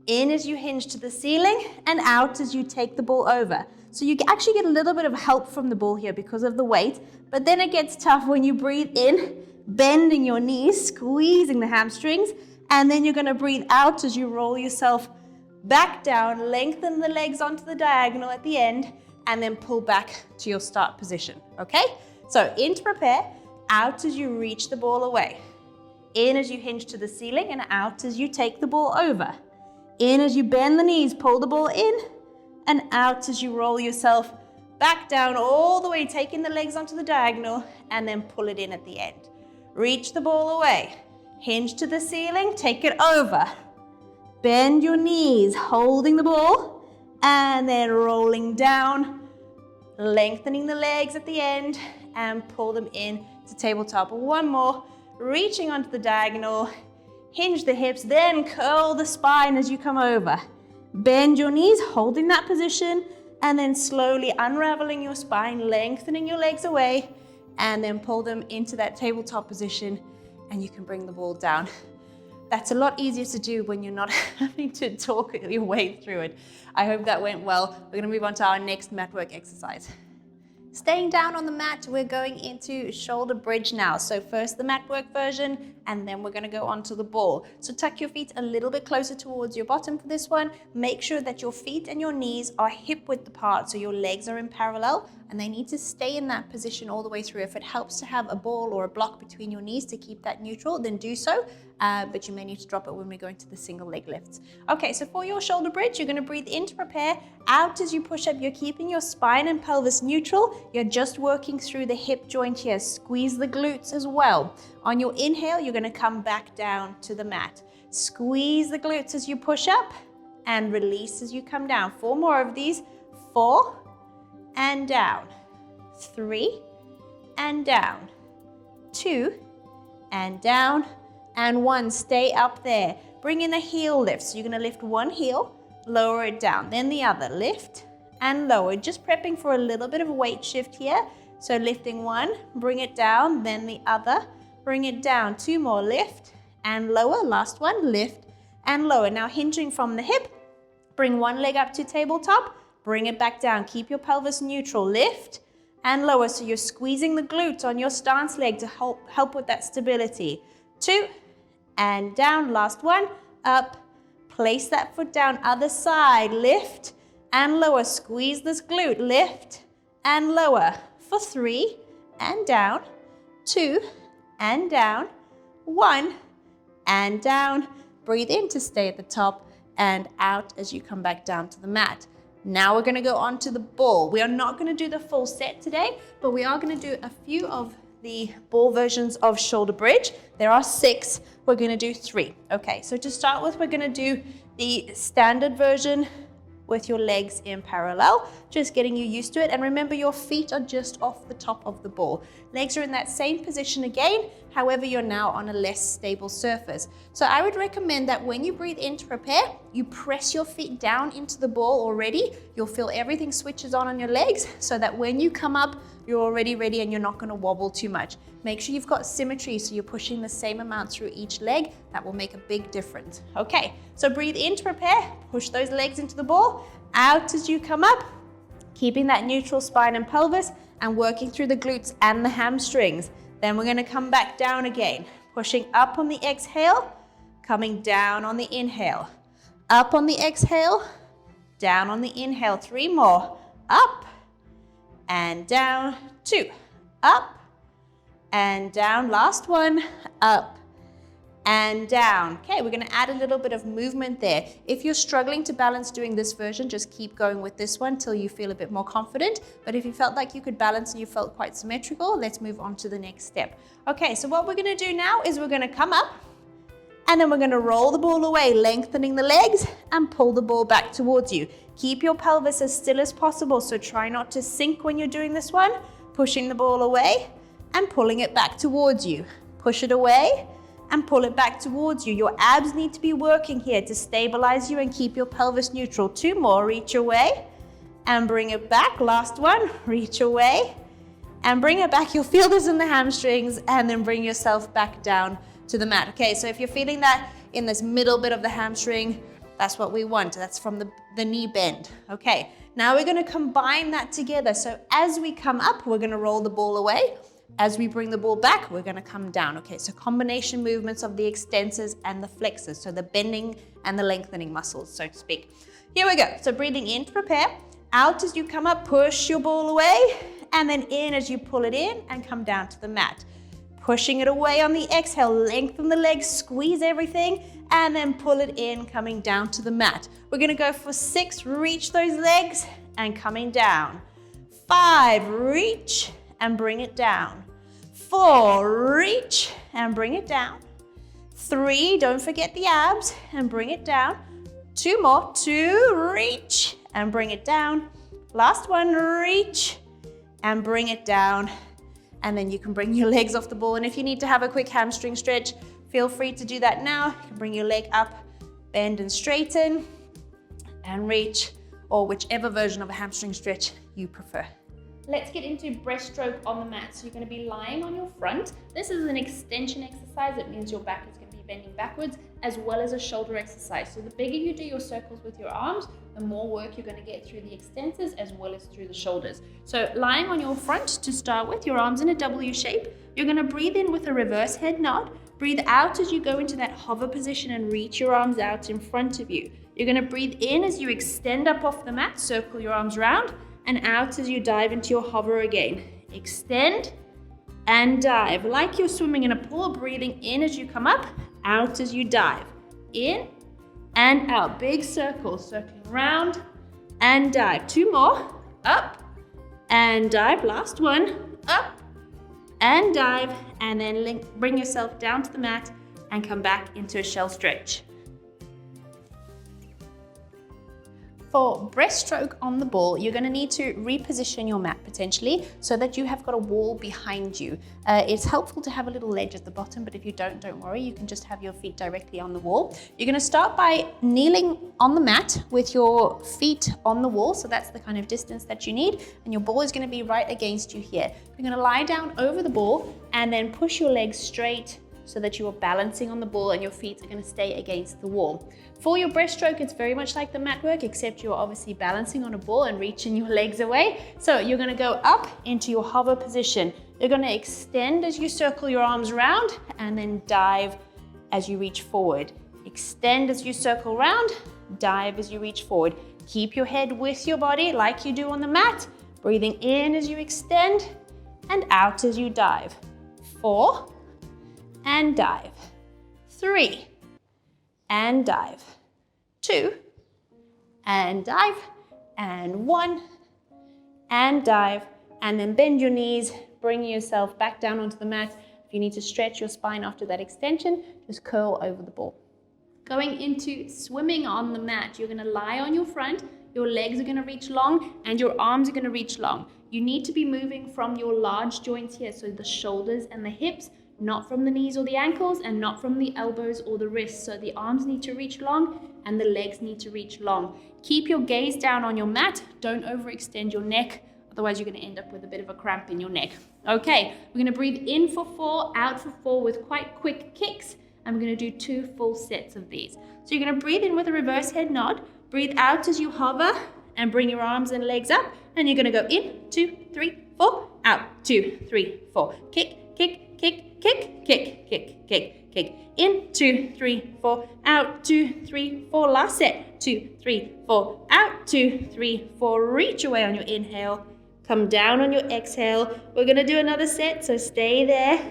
In as you hinge to the ceiling, and out as you take the ball over. So you actually get a little bit of help from the ball here because of the weight, but then it gets tough when you breathe in, bending your knees, squeezing the hamstrings, and then you're gonna breathe out as you roll yourself back down, lengthen the legs onto the diagonal at the end, and then pull back to your start position, okay? So in to prepare, out as you reach the ball away. In as you hinge to the ceiling, and out as you take the ball over. In as you bend the knees, pull the ball in, and out as you roll yourself back down all the way, taking the legs onto the diagonal, and then pull it in at the end. Reach the ball away, hinge to the ceiling, take it over. Bend your knees, holding the ball, and then rolling down, lengthening the legs at the end, and pull them in to tabletop. One more, reaching onto the diagonal, hinge the hips, then curl the spine as you come over. Bend your knees, holding that position, and then slowly unraveling your spine, lengthening your legs away, and then pull them into that tabletop position, and you can bring the ball down. That's a lot easier to do when you're not having to talk your way through it. I hope that went well. We're gonna move on to our next mat work exercise. Staying down on the mat, we're going into shoulder bridge now. So first the mat work version, and then we're gonna go onto the ball. So tuck your feet a little bit closer towards your bottom for this one. Make sure that your feet and your knees are hip width apart, so your legs are in parallel, and they need to stay in that position all the way through. If it helps to have a ball or a block between your knees to keep that neutral, then do so, but you may need to drop it when we go into the single leg lifts. Okay, so for your shoulder bridge, you're gonna breathe in to prepare. Out as you push up, you're keeping your spine and pelvis neutral. You're just working through the hip joint here. Squeeze the glutes as well. On your inhale, you're gonna come back down to the mat. Squeeze the glutes as you push up and release as you come down. 4 more of these. 4 and down. 3 and down. 2 and down. And 1, stay up there. Bring in a heel lift. So you're gonna lift one heel, lower it down, then the other, lift and lower. Just prepping for a little bit of a weight shift here. So lifting one, bring it down, then the other, bring it down. 2 more, lift and lower. Last one, lift and lower. Now hinging from the hip, bring one leg up to tabletop, bring it back down. Keep your pelvis neutral, lift and lower. So you're squeezing the glute on your stance leg to help with that stability. 2 and down. Last one, up. Place that foot down, other side, lift and lower. Squeeze this glute, lift and lower. For 3 and down, 2 and down, 1 and down. Breathe in to stay at the top and out as you come back down to the mat. Now we're gonna go on to the ball. We are not gonna do the full set today, but we are gonna do a few of the ball versions of shoulder bridge. There are 6, we're gonna do 3. Okay, so to start with, we're gonna do the standard version with your legs in parallel, just getting you used to it. And remember, your feet are just off the top of the ball. Legs are in that same position again, however, you're now on a less stable surface. So I would recommend that when you breathe in to prepare, you press your feet down into the ball already. You'll feel everything switches on your legs, so that when you come up, you're already ready and you're not gonna wobble too much. Make sure you've got symmetry, so you're pushing the same amount through each leg. That will make a big difference. Okay, so breathe in to prepare, push those legs into the ball, out as you come up, keeping that neutral spine and pelvis and working through the glutes and the hamstrings. Then we're gonna come back down again, pushing up on the exhale, coming down on the inhale. Up on the exhale, down on the inhale. 3 more, up and down. 2, up and down. Last one, up and down. Okay, we're gonna add a little bit of movement there. If you're struggling to balance doing this version, just keep going with this one till you feel a bit more confident. But if you felt like you could balance and you felt quite symmetrical, let's move on to the next step. Okay, so what we're gonna do now is we're gonna come up and then we're gonna roll the ball away, lengthening the legs and pull the ball back towards you. Keep your pelvis as still as possible, so try not to sink when you're doing this one. Pushing the ball away and pulling it back towards you. Push it away and pull it back towards you. Your abs need to be working here to stabilize you and keep your pelvis neutral. 2 more, reach away and bring it back. Last one, reach away and bring it back. You'll feel this in the hamstrings, and then bring yourself back down to the mat. Okay, so if you're feeling that in this middle bit of the hamstring, that's what we want. That's from the knee bend. Okay, now we're gonna combine that together. So as we come up, we're gonna roll the ball away. As we bring the ball back, we're gonna come down. Okay, so combination movements of the extensors and the flexors, so the bending and the lengthening muscles, so to speak. Here we go. So breathing in to prepare. Out as you come up, push your ball away, and then in as you pull it in and come down to the mat. Pushing it away on the exhale, lengthen the legs, squeeze everything, and then pull it in, coming down to the mat. We're gonna go for 6, reach those legs and coming down. 5, reach and bring it down. 4, reach and bring it down. 3, don't forget the abs and bring it down. 2 more, 2, reach and bring it down. Last one, reach and bring it down. And then you can bring your legs off the ball. And if you need to have a quick hamstring stretch, feel free to do that now. You can bring your leg up, bend and straighten, and reach, or whichever version of a hamstring stretch you prefer. Let's get into breaststroke on the mat. So you're going to be lying on your front. This is an extension exercise. It means your back is going to be bending backwards, as well as a shoulder exercise. So the bigger you do your circles with your arms, the more work you're going to get through the extensors as well as through the shoulders. So lying on your front to start with, your arms in a W shape. You're going to breathe in with a reverse head nod. Breathe out as you go into that hover position and reach your arms out in front of you. You're going to breathe in as you extend up off the mat, circle your arms round, and out as you dive into your hover again. Extend and dive. Like you're swimming in a pool, breathing in as you come up, out as you dive. In and out. Big circles, circling round and dive. 2 more. Up and dive. Last one. Up and dive. And then bring yourself down to the mat and come back into a shell stretch. For breaststroke on the ball, you're going to need to reposition your mat potentially so that you have got a wall behind you. It's helpful to have a little ledge at the bottom, but if you don't worry, you can just have your feet directly on the wall. You're going to start by kneeling on the mat with your feet on the wall, so that's the kind of distance that you need, and your ball is going to be right against you here. You're going to lie down over the ball and then push your legs straight so that you are balancing on the ball and your feet are going to stay against the wall. For your breaststroke, it's very much like the mat work, except you're obviously balancing on a ball and reaching your legs away. So you're going to go up into your hover position. You're going to extend as you circle your arms round and then dive as you reach forward. Extend as you circle round, dive as you reach forward. Keep your head with your body like you do on the mat. Breathing in as you extend and out as you dive. 4 and dive. 3 and dive. 2 and dive. And 1 and dive. And then bend your knees, bring yourself back down onto the mat. If you need to stretch your spine after that extension, just curl over the ball. Going into swimming on the mat, you're going to lie on your front, your legs are going to reach long, and your arms are going to reach long. You need to be moving from your large joints here, so the shoulders and the hips, not from the knees or the ankles, and not from the elbows or the wrists. So the arms need to reach long and the legs need to reach long. Keep your gaze down on your mat. Don't overextend your neck. Otherwise, you're going to end up with a bit of a cramp in your neck. Okay, we're going to breathe in for 4, out for 4 with quite quick kicks. And we're going to do 2 full sets of these. So you're going to breathe in with a reverse head nod. Breathe out as you hover and bring your arms and legs up. And you're going to go in, 2, 3, 4, out, 2, 3, 4. Kick, kick, kick, kick, kick, kick, kick, kick. In, 2, 3, 4, out, 2, 3, 4. Last set, 2, 3, 4, out, 2, 3, 4. Reach away on your inhale. Come down on your exhale. We're going to do another set, so stay there.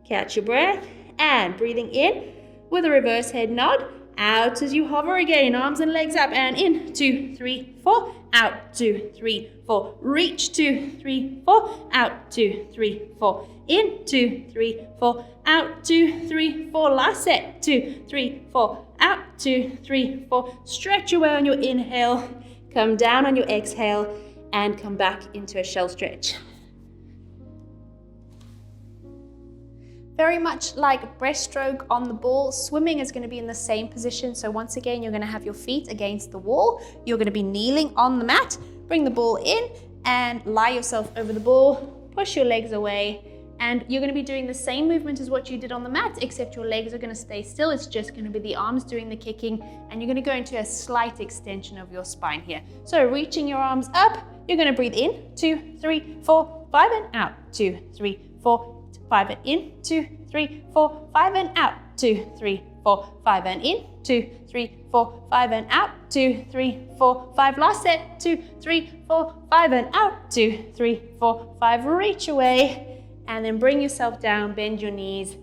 Catch your breath and breathing in with a reverse head nod. Out as you hover again, arms and legs up, and in, 2, 3, 4, out, 2, 3, 4, reach, 2, 3, 4, out, 2, 3, 4, in, 2, 3, 4, out, 2, 3, 4, last set, 2, 3, 4, out, 2, 3, 4, stretch away on your inhale, come down on your exhale, and come back into a shell stretch. Very much like breaststroke on the ball, swimming is going to be in the same position. So once again, you're going to have your feet against the wall. You're going to be kneeling on the mat. Bring the ball in and lie yourself over the ball. Push your legs away. And you're going to be doing the same movement as what you did on the mat, except your legs are going to stay still. It's just going to be the arms doing the kicking. And you're going to go into a slight extension of your spine here. So reaching your arms up, you're going to breathe in, 2, 3, 4, 5, and out, 2, 3, 4, 5 and in, 2, 3, 4, 5 and out, 2, 3, 4, 5 and in, 2, 3, 4, 5 and out, 2, 3, 4, 5. Last set, 2, 3, 4, 5 and out, 2, 3, 4, 5. Reach away and then bring yourself down, bend your knees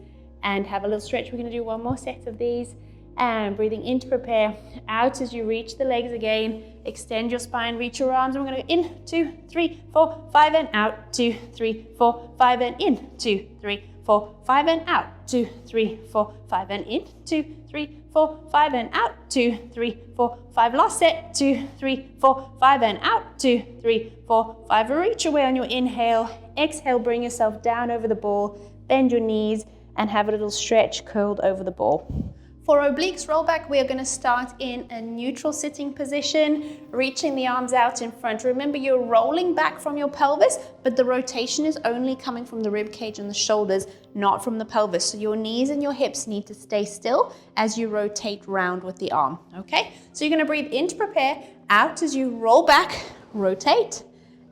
and have a little stretch. We're going to do one more set of these and breathing in to prepare, out as you reach the legs again. Extend your spine, reach your arms, and we're going to go in, 2, 3, 4, 5, and out, 2, 3, 4, 5, and in, 2, 3, 4, 5, and out, 2, 3, 4, 5, and in, 2, 3, 4, 5, and out, 2, 3, 4, 5, last set, 2, 3, 4, 5, and out, 2, 3, 4, 5, reach away on your inhale, exhale, bring yourself down over the ball, bend your knees, and have a little stretch curled over the ball. For obliques rollback, we are going to start in a neutral sitting position, reaching the arms out in front. Remember, you're rolling back from your pelvis, but the rotation is only coming from the rib cage and the shoulders, not from the pelvis. So your knees and your hips need to stay still as you rotate round with the arm, okay? So you're going to breathe in to prepare, out as you roll back, rotate,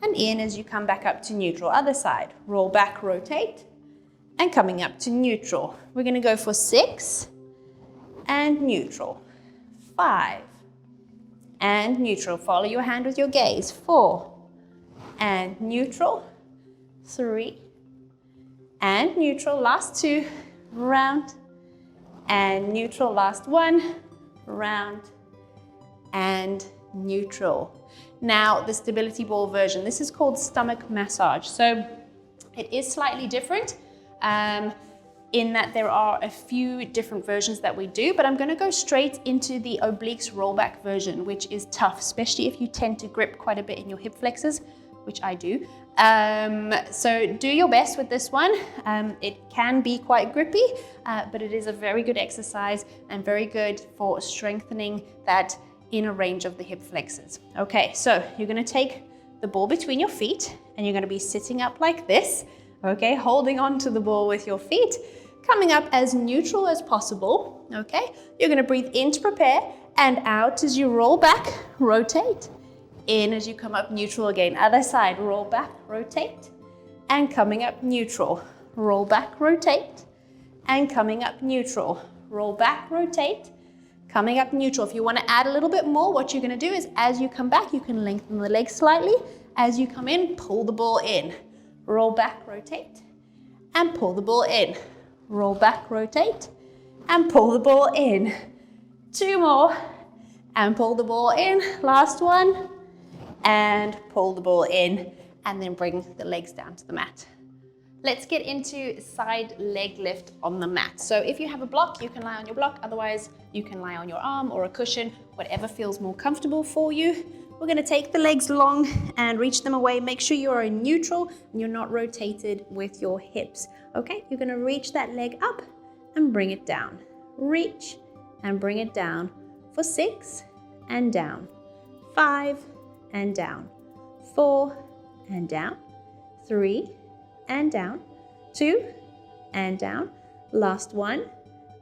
and in as you come back up to neutral. Other side, roll back, rotate, and coming up to neutral. We're going to go for 6, and neutral, 5, and neutral. Follow your hand with your gaze, 4, and neutral, 3, and neutral, last 2, round, and neutral, last 1, round, and neutral. Now the stability ball version, this is called stomach massage. So it is slightly different. In that there are a few different versions that we do, but I'm going to go straight into the obliques rollback version, which is tough, especially if you tend to grip quite a bit in your hip flexors, which I do. So do your best with this one. It can be quite grippy, but it is a very good exercise and very good for strengthening that inner range of the hip flexors. Okay, so you're going to take the ball between your feet and you're going to be sitting up like this. Okay, holding on to the ball with your feet, coming up as neutral as possible, okay? You're gonna breathe in to prepare and out as you roll back, rotate, in as you come up neutral again. Other side, roll back, rotate, and coming up neutral. Roll back, rotate, and coming up neutral. Roll back, rotate, coming up neutral. If you wanna add a little bit more, what you're gonna do is as you come back, you can lengthen the legs slightly. As you come in, pull the ball in. Roll back, rotate, and pull the ball in. Roll back, rotate, and pull the ball in. 2 more, and pull the ball in. Last one, and pull the ball in, and then bring the legs down to the mat. Let's get into side leg lift on the mat. So if you have a block, you can lie on your block. Otherwise, you can lie on your arm or a cushion, whatever feels more comfortable for you. We're going to take the legs long and reach them away. Make sure you're in neutral and you're not rotated with your hips. Okay, you're going to reach that leg up and bring it down. Reach and bring it down for 6 and down, 5 and down, 4 and down, 3 and down, 2 and down, last 1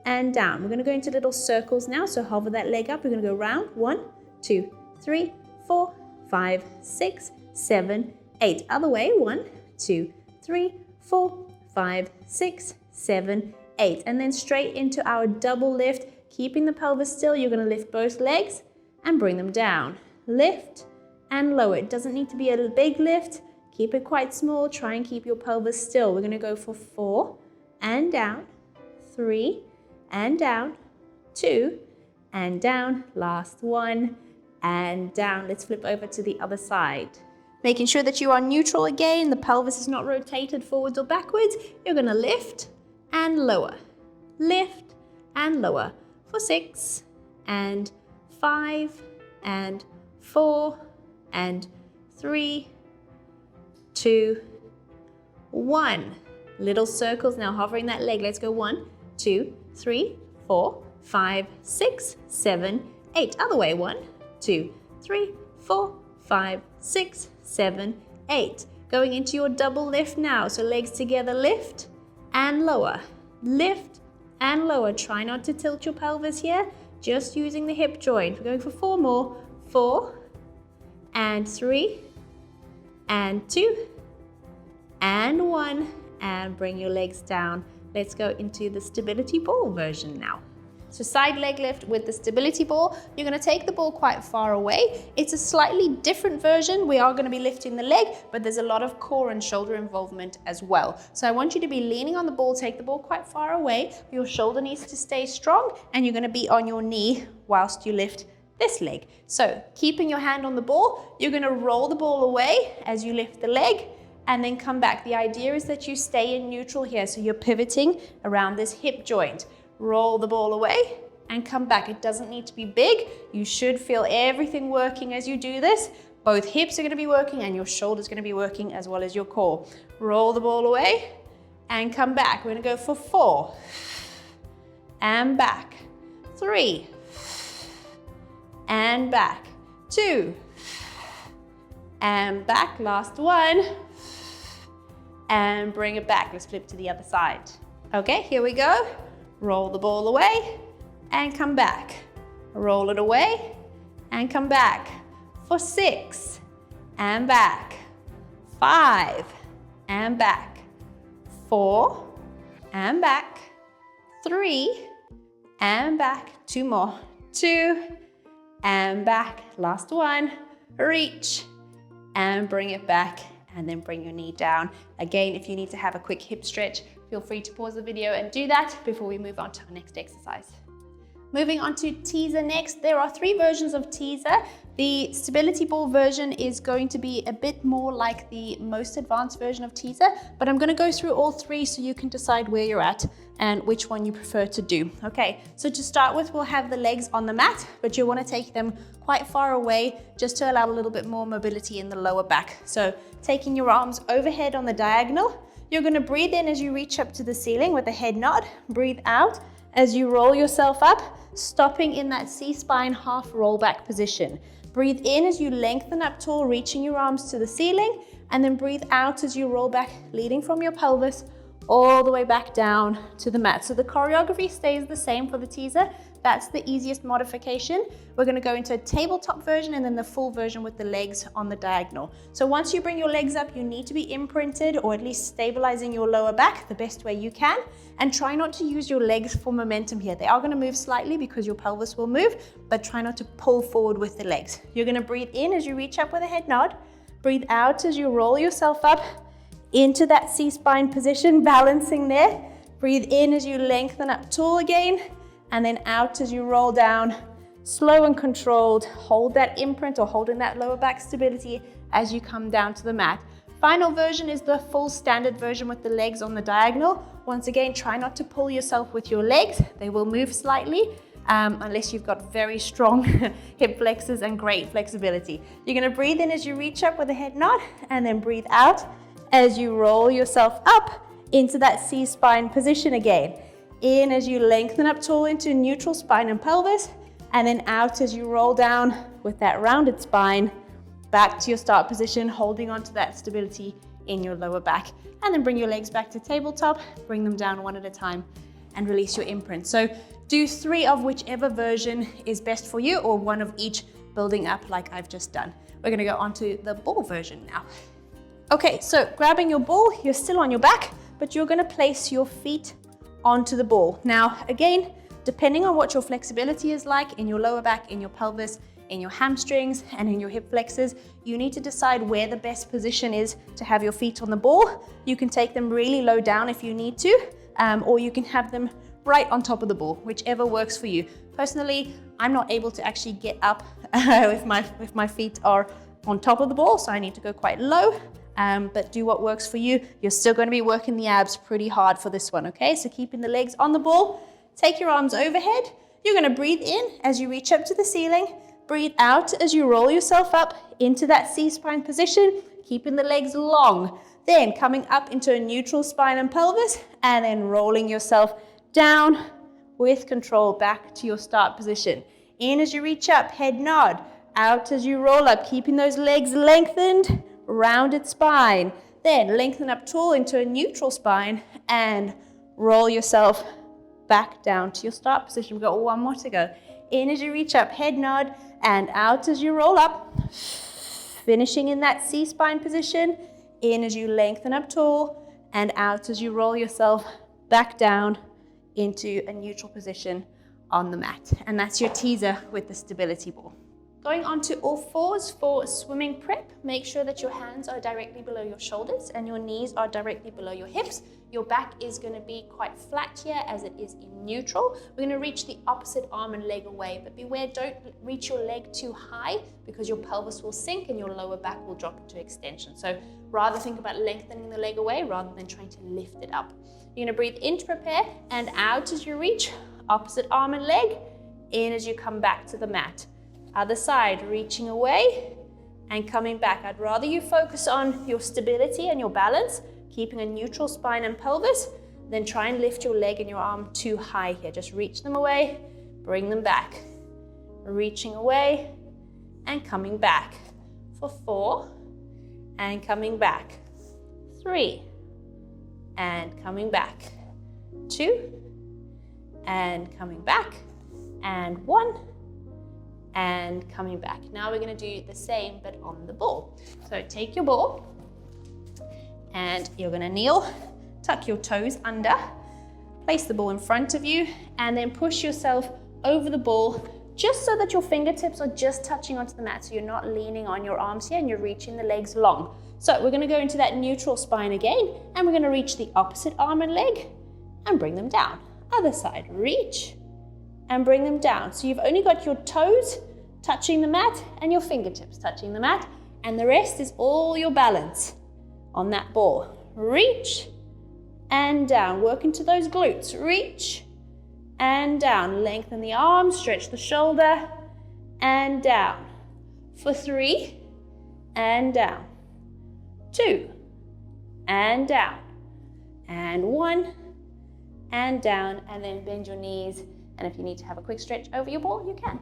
and down. We're going to go into little circles now. So hover that leg up. We're going to go round 1, 2, 3, 4, 5, 6, 7, 8. Other way, 1, 2, 3, 4, 5, 6, 7, 8. And then straight into our double lift, keeping the pelvis still. You're going to lift both legs and bring them down. Lift and lower. It doesn't need to be a big lift. Keep it quite small. Try and keep your pelvis still. We're going to go for 4 and down, 3 and down, 2 and down, last 1 and down. Let's flip over to the other side. Making sure that you are neutral again, the pelvis is not rotated forwards or backwards. You're going to lift and lower for 6 and 5 and 4 and 3, 2, 1. Little circles now, hovering that leg. Let's go 1, 2, 3, 4, 5, 6, 7, 8. Other way, 1, 2, 3, 4, 5, 6, 7, 8. Going into your double lift now. So legs together, lift and lower. Lift and lower. Try not to tilt your pelvis here. Just using the hip joint. We're going for 4 more. 4 and 3 and 2 and 1. And bring your legs down. Let's go into the stability ball version now. So side leg lift with the stability ball. You're going to take the ball quite far away. It's a slightly different version. We are going to be lifting the leg, but there's a lot of core and shoulder involvement as well. So I want you to be leaning on the ball, take the ball quite far away. Your shoulder needs to stay strong, and you're going to be on your knee whilst you lift this leg. So keeping your hand on the ball, you're going to roll the ball away as you lift the leg and then come back. The idea is that you stay in neutral here. So you're pivoting around this hip joint. Roll the ball away and come back. It doesn't need to be big. You should feel everything working as you do this. Both hips are going to be working and your shoulder's going to be working as well as your core. Roll the ball away and come back. We're going to go for 4 and back, 3 and back, 2 and back, last 1 and bring it back. Let's flip to the other side. Okay, here we go. Roll the ball away and come back. Roll it away and come back for 6 and back, 5 and back, 4 and back, 3 and back, 2 more, 2 and back, last 1, reach and bring it back, and then bring your knee down. Again, if you need to have a quick hip stretch, feel free to pause the video and do that before we move on to our next exercise. Moving on to teaser next. There are 3 versions of teaser. The stability ball version is going to be a bit more like the most advanced version of teaser, but I'm going to go through all 3 so you can decide where you're at and which one you prefer to do. Okay, so to start with, we'll have the legs on the mat, but you want to take them quite far away just to allow a little bit more mobility in the lower back. So taking your arms overhead on the diagonal, you're going to breathe in as you reach up to the ceiling with a head nod. Breathe out as you roll yourself up, stopping in that C-spine half roll back position. Breathe in as you lengthen up tall, reaching your arms to the ceiling, and then breathe out as you roll back, leading from your pelvis all the way back down to the mat. So the choreography stays the same for the teaser. That's the easiest modification. We're going to go into a tabletop version and then the full version with the legs on the diagonal. So once you bring your legs up, you need to be imprinted or at least stabilizing your lower back the best way you can. And try not to use your legs for momentum here. They are going to move slightly because your pelvis will move, but try not to pull forward with the legs. You're going to breathe in as you reach up with a head nod. Breathe out as you roll yourself up into that C-spine position, balancing there. Breathe in as you lengthen up tall again, and then out as you roll down, slow and controlled. Hold that imprint or holding that lower back stability as you come down to the mat. Final version is the full standard version with the legs on the diagonal. Once again, try not to pull yourself with your legs. They will move slightly unless you've got very strong hip flexors and great flexibility. You're going to breathe in as you reach up with a head nod, and then breathe out as you roll yourself up into that C-spine position again. In as you lengthen up tall into neutral spine and pelvis, and then out as you roll down with that rounded spine, back to your start position, holding on to that stability in your lower back. And then bring your legs back to tabletop, bring them down one at a time, and release your imprint. So do 3 of whichever version is best for you, or 1 of each, building up like I've just done. We're gonna go on to the ball version now. Okay, so grabbing your ball, you're still on your back, but you're gonna place your feet onto the ball. Now, again, depending on what your flexibility is like in your lower back, in your pelvis, in your hamstrings, and in your hip flexors, you need to decide where the best position is to have your feet on the ball. You can take them really low down if you need to, or you can have them right on top of the ball, whichever works for you. Personally, I'm not able to actually get up if my feet are on top of the ball, so I need to go quite low. But do what works for you. You're still going to be working the abs pretty hard for this one, okay? So keeping the legs on the ball, take your arms overhead. You're going to breathe in as you reach up to the ceiling. Breathe out as you roll yourself up into that C-spine position, keeping the legs long. Then coming up into a neutral spine and pelvis, and then rolling yourself down with control back to your start position. In as you reach up, head nod. Out as you roll up, keeping those legs lengthened. Rounded spine, then lengthen up tall into a neutral spine and roll yourself back down to your start position. We've got 1 more to go. In as you reach up, head nod, and out as you roll up, finishing in that C-spine position. In as you lengthen up tall, and out as you roll yourself back down into a neutral position on the mat. And that's your teaser with the stability ball. Going on to all fours for swimming prep, make sure that your hands are directly below your shoulders and your knees are directly below your hips. Your back is going to be quite flat here as it is in neutral. We're going to reach the opposite arm and leg away, but beware, don't reach your leg too high because your pelvis will sink and your lower back will drop into extension. So rather think about lengthening the leg away rather than trying to lift it up. You're going to breathe in to prepare and out as you reach, opposite arm and leg, in as you come back to the mat. Other side, reaching away and coming back. I'd rather you focus on your stability and your balance, keeping a neutral spine and pelvis, than try and lift your leg and your arm too high here. Just reach them away, bring them back. Reaching away and coming back. For 4 and coming back. 3 and coming back. 2 and coming back. And 1 and coming back. Now we're going to do the same but on the ball. So take your ball and you're going to kneel, tuck your toes under, place the ball in front of you and then push yourself over the ball just so that your fingertips are just touching onto the mat, so you're not leaning on your arms here and you're reaching the legs long. So we're going to go into that neutral spine again and we're going to reach the opposite arm and leg and bring them down. Other side, reach and bring them down. So you've only got your toes touching the mat and your fingertips touching the mat, and the rest is all your balance on that ball. Reach and down, work into those glutes. Reach and down, lengthen the arms, stretch the shoulder and down. For 3 and down, 2 and down, and 1 and down, and then bend your knees. And if you need to have a quick stretch over your ball, you can.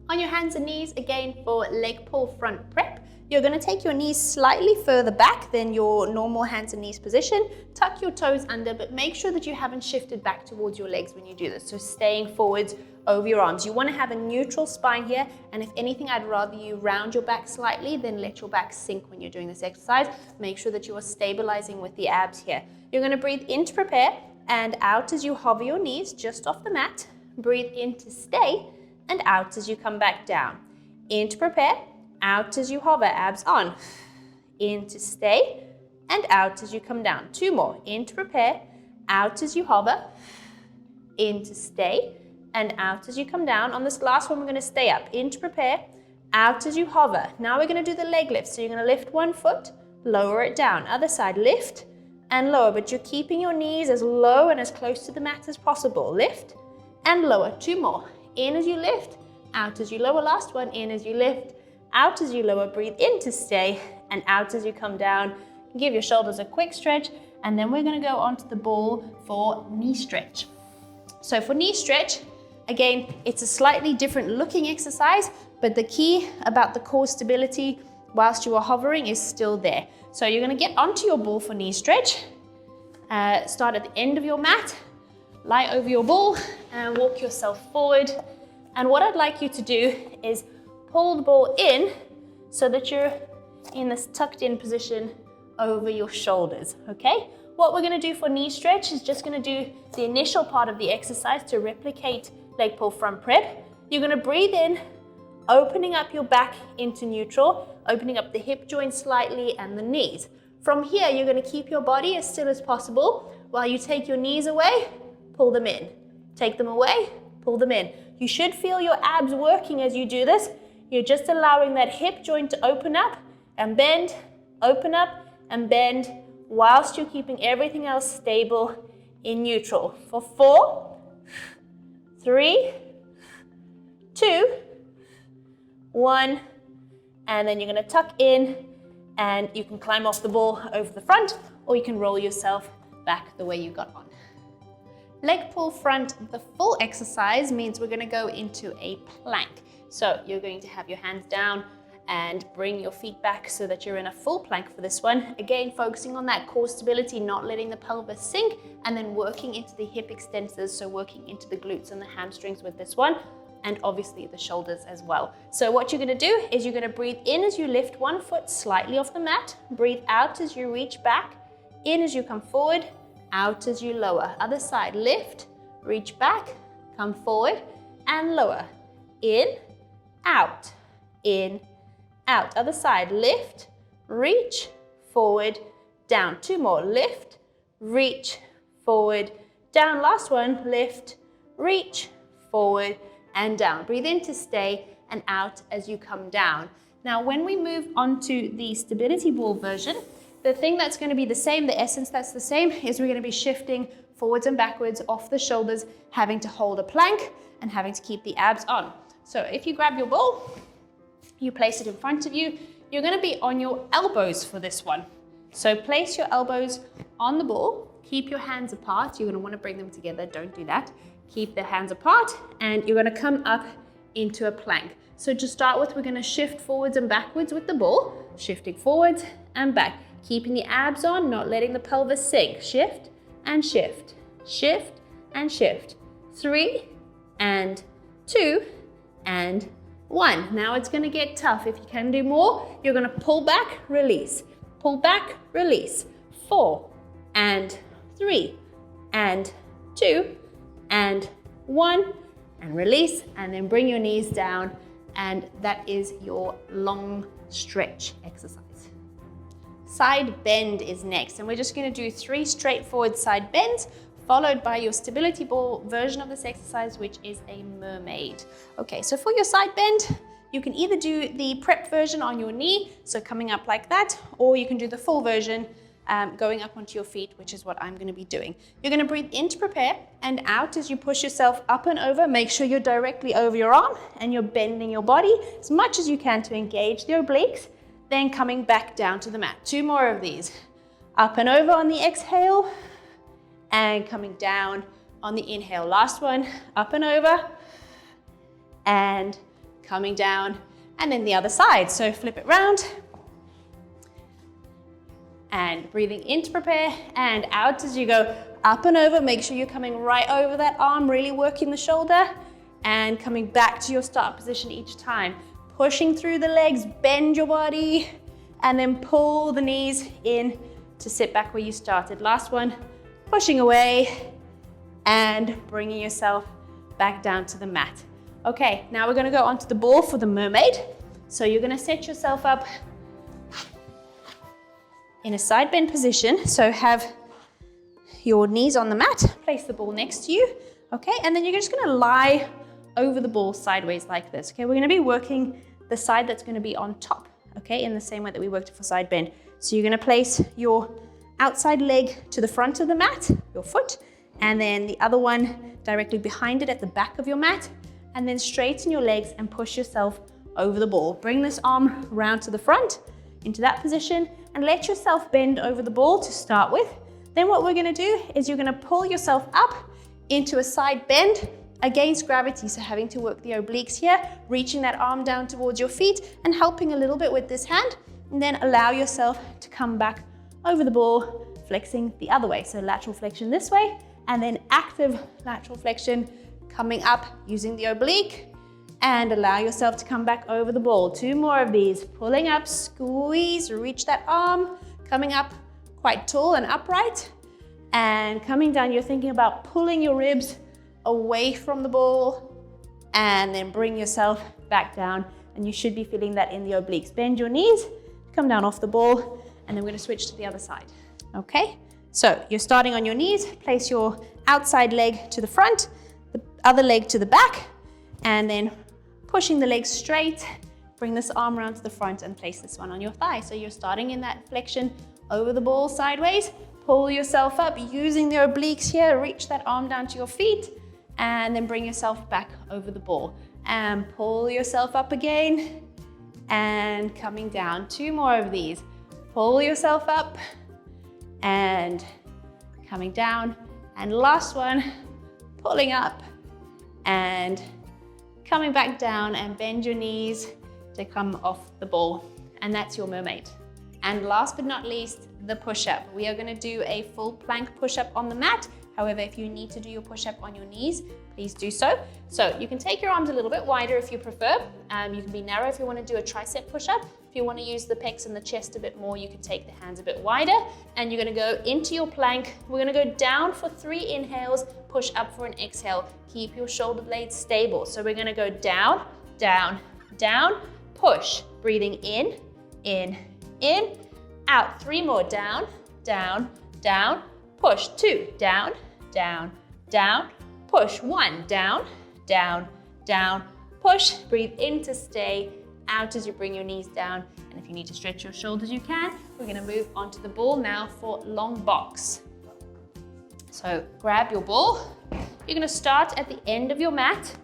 On your hands and knees, again for leg pull front prep, you're going to take your knees slightly further back than your normal hands and knees position. Tuck your toes under, but make sure that you haven't shifted back towards your legs when you do this. So staying forwards over your arms. You want to have a neutral spine here, and if anything, I'd rather you round your back slightly than let your back sink when you're doing this exercise. Make sure that you are stabilizing with the abs here. You're going to breathe in to prepare and out as you hover your knees just off the mat. Breathe in to stay and out as you come back down. In to prepare, out as you hover, abs on. In to stay and out as you come down. 2 more. In to prepare, out as you hover, in to stay and out as you come down. On this last one, we're going to stay up. In to prepare, out as you hover. Now we're going to do the leg lift. So you're going to lift one foot, lower it down. Other side, lift and lower, but you're keeping your knees as low and as close to the mat as possible. Lift and lower. 2 more. In as you lift, out as you lower. Last one. In as you lift, out as you lower. Breathe in to stay and out as you come down. Give your shoulders a quick stretch, and then we're going to go onto the ball for knee stretch. So for knee stretch, again, it's a slightly different looking exercise, but the key about the core stability whilst you are hovering is still there. So you're going to get onto your ball for knee stretch. Start at the end of your mat, lie over your ball and walk yourself forward. And what I'd like you to do is pull the ball in so that you're in this tucked in position over your shoulders, okay? What we're going to do for knee stretch is just going to do the initial part of the exercise to replicate leg pull front prep. You're going to breathe in, opening up your back into neutral, opening up the hip joint slightly and the knees. From here, you're going to keep your body as still as possible while you take your knees away, pull them in. Take them away, pull them in. You should feel your abs working as you do this. You're just allowing that hip joint to open up and bend, open up and bend, whilst you're keeping everything else stable in neutral. For 4, 3, 2, 1, and then you're going to tuck in and you can climb off the ball over the front, or you can roll yourself back the way you got on. Leg pull front, the full exercise means we're going to go into a plank. So you're going to have your hands down and bring your feet back so that you're in a full plank for this one. Again, focusing on that core stability, not letting the pelvis sink, and then working into the hip extensors, so working into the glutes and the hamstrings with this one, and obviously the shoulders as well. So what you're going to do is you're going to breathe in as you lift one foot slightly off the mat, breathe out as you reach back, in as you come forward, out as you lower. Other side, lift, reach back, come forward and lower. In, out, other side, lift, reach, forward, down. 2 more, lift, reach, forward, down. Last one, lift, reach, forward, and down. Breathe in to stay and out as you come down. Now, when we move on to the stability ball version, the thing that's going to be the same, the essence that's the same, is we're going to be shifting forwards and backwards off the shoulders, having to hold a plank and having to keep the abs on. So if you grab your ball, you place it in front of you, you're going to be on your elbows for this one. So place your elbows on the ball, keep your hands apart. You're going to want to bring them together, don't do that. Keep the hands apart, and you're going to come up into a plank. So to start with, we're going to shift forwards and backwards with the ball, shifting forwards and back, keeping the abs on, not letting the pelvis sink. Shift and shift, shift and shift. 3 and 2 and 1. Now it's going to get tough. If you can do more, you're going to pull back, release, pull back, release. 4 and 3 and 2 and 1, and release, and then bring your knees down, and that is your long stretch exercise. Side bend is next, and we're just going to do 3 straightforward side bends, followed by your stability ball version of this exercise, which is a mermaid. Okay, so for your side bend, you can either do the prep version on your knee, so coming up like that, or you can do the full version, going up onto your feet, which is what I'm going to be doing. You're going to breathe in to prepare and out as you push yourself up and over. Make sure you're directly over your arm and you're bending your body as much as you can to engage the obliques, then coming back down to the mat. 2 more of these. Up and over on the exhale and coming down on the inhale. Last one, up and over and coming down, and then the other side. So flip it round. And breathing in to prepare and out as you go up and over. Make sure you're coming right over that arm, really working the shoulder, and coming back to your start position each time. Pushing through the legs, bend your body, and then pull the knees in to sit back where you started. Last one, pushing away and bringing yourself back down to the mat. Okay, now we're going to go onto the ball for the mermaid. So you're going to set yourself up in a side bend position. So have your knees on the mat, place the ball next to you, okay? And then you're just gonna lie over the ball sideways like this, okay? We're gonna be working the side that's gonna be on top, okay? In the same way that we worked for side bend. So you're gonna place your outside leg to the front of the mat, your foot, and then the other one directly behind it at the back of your mat, and then straighten your legs and push yourself over the ball. Bring this arm round to the front, into that position, and let yourself bend over the ball to start with. Then what we're gonna do is you're gonna pull yourself up into a side bend against gravity. So having to work the obliques here, reaching that arm down towards your feet and helping a little bit with this hand. And then allow yourself to come back over the ball, flexing the other way. So lateral flexion this way, and then active lateral flexion coming up using the oblique, and allow yourself to come back over the ball. 2 more of these. Pulling up, squeeze, reach that arm, coming up quite tall and upright, and coming down. You're thinking about pulling your ribs away from the ball, and then bring yourself back down, and you should be feeling that in the obliques. Bend your knees, come down off the ball, and then we're gonna switch to the other side, okay? So you're starting on your knees, place your outside leg to the front, the other leg to the back, and then pushing the legs straight, bring this arm around to the front and place this one on your thigh. So you're starting in that flexion over the ball sideways, pull yourself up using the obliques here, reach that arm down to your feet, and then bring yourself back over the ball. And pull yourself up again, and coming down. 2 more of these. Pull yourself up, and coming down. And last one, pulling up, and coming back down, and bend your knees to come off the ball. And that's your mermaid. And last but not least, the push-up. We are gonna do a full plank push-up on the mat. However, if you need to do your push-up on your knees, please do so. So you can take your arms a little bit wider if you prefer. You can be narrow if you wanna do a tricep push-up. If you want to use the pecs and the chest a bit more, you can take the hands a bit wider, and you're going to go into your plank. We're going to go down for 3 inhales, push up for an exhale. Keep your shoulder blades stable. So we're going to go down, down, down, push. Breathing in, out. 3 more, down, down, down, push. 2, down, down, down, push. 1, down, down, down, push. Breathe in to stay, out as you bring your knees down. And if you need to stretch your shoulders, you can. We're gonna move onto the ball now for long box. So grab your ball. You're gonna start at the end of your mat.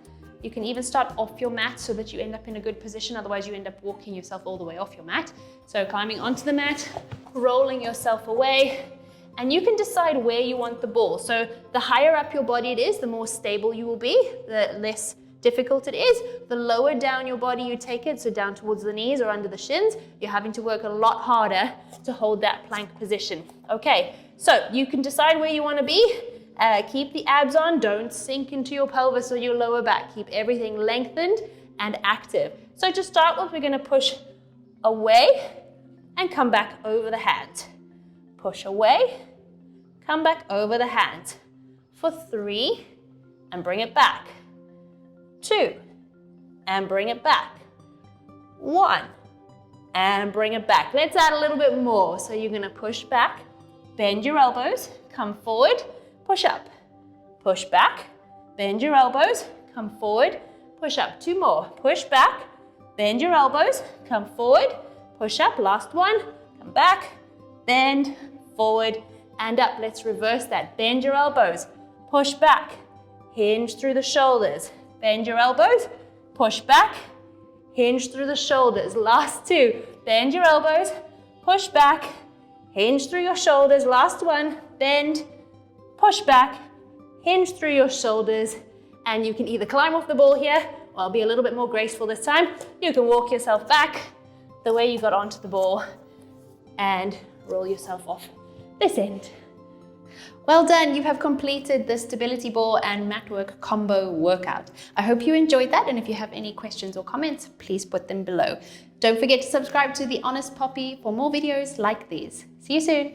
You can even start off your mat so that you end up in a good position. Otherwise you end up walking yourself all the way off your mat. So climbing onto the mat, rolling yourself away, and you can decide where you want the ball. So the higher up your body it is, the more stable you will be, the less difficult it is. The lower down your body you take it, so down towards the knees or under the shins, you're having to work a lot harder to hold that plank position. Okay, so you can decide where you want to be. Keep the abs on, don't sink into your pelvis or your lower back. Keep everything lengthened and active. So to start with, we're going to push away and come back over the hands. Push away, come back over the hands. For 3, and bring it back. 2, and bring it back. 1, and bring it back. Let's add a little bit more. So you're gonna push back, bend your elbows, come forward, push up, push back, bend your elbows, come forward, push up. 2 more, push back, bend your elbows, come forward, push up. Last one, come back, bend, forward, and up. Let's reverse that. Bend your elbows, push back, hinge through the shoulders. Bend your elbows, push back, hinge through the shoulders. Last 2, bend your elbows, push back, hinge through your shoulders. Last one, bend, push back, hinge through your shoulders. And you can either climb off the ball here, or I'll be a little bit more graceful this time. You can walk yourself back the way you got onto the ball and roll yourself off this end. Well done, you have completed the stability ball and Matwork combo workout. I hope you enjoyed that, and if you have any questions or comments, please put them below. Don't forget to subscribe to The Honest Poppy for more videos like these. See you soon.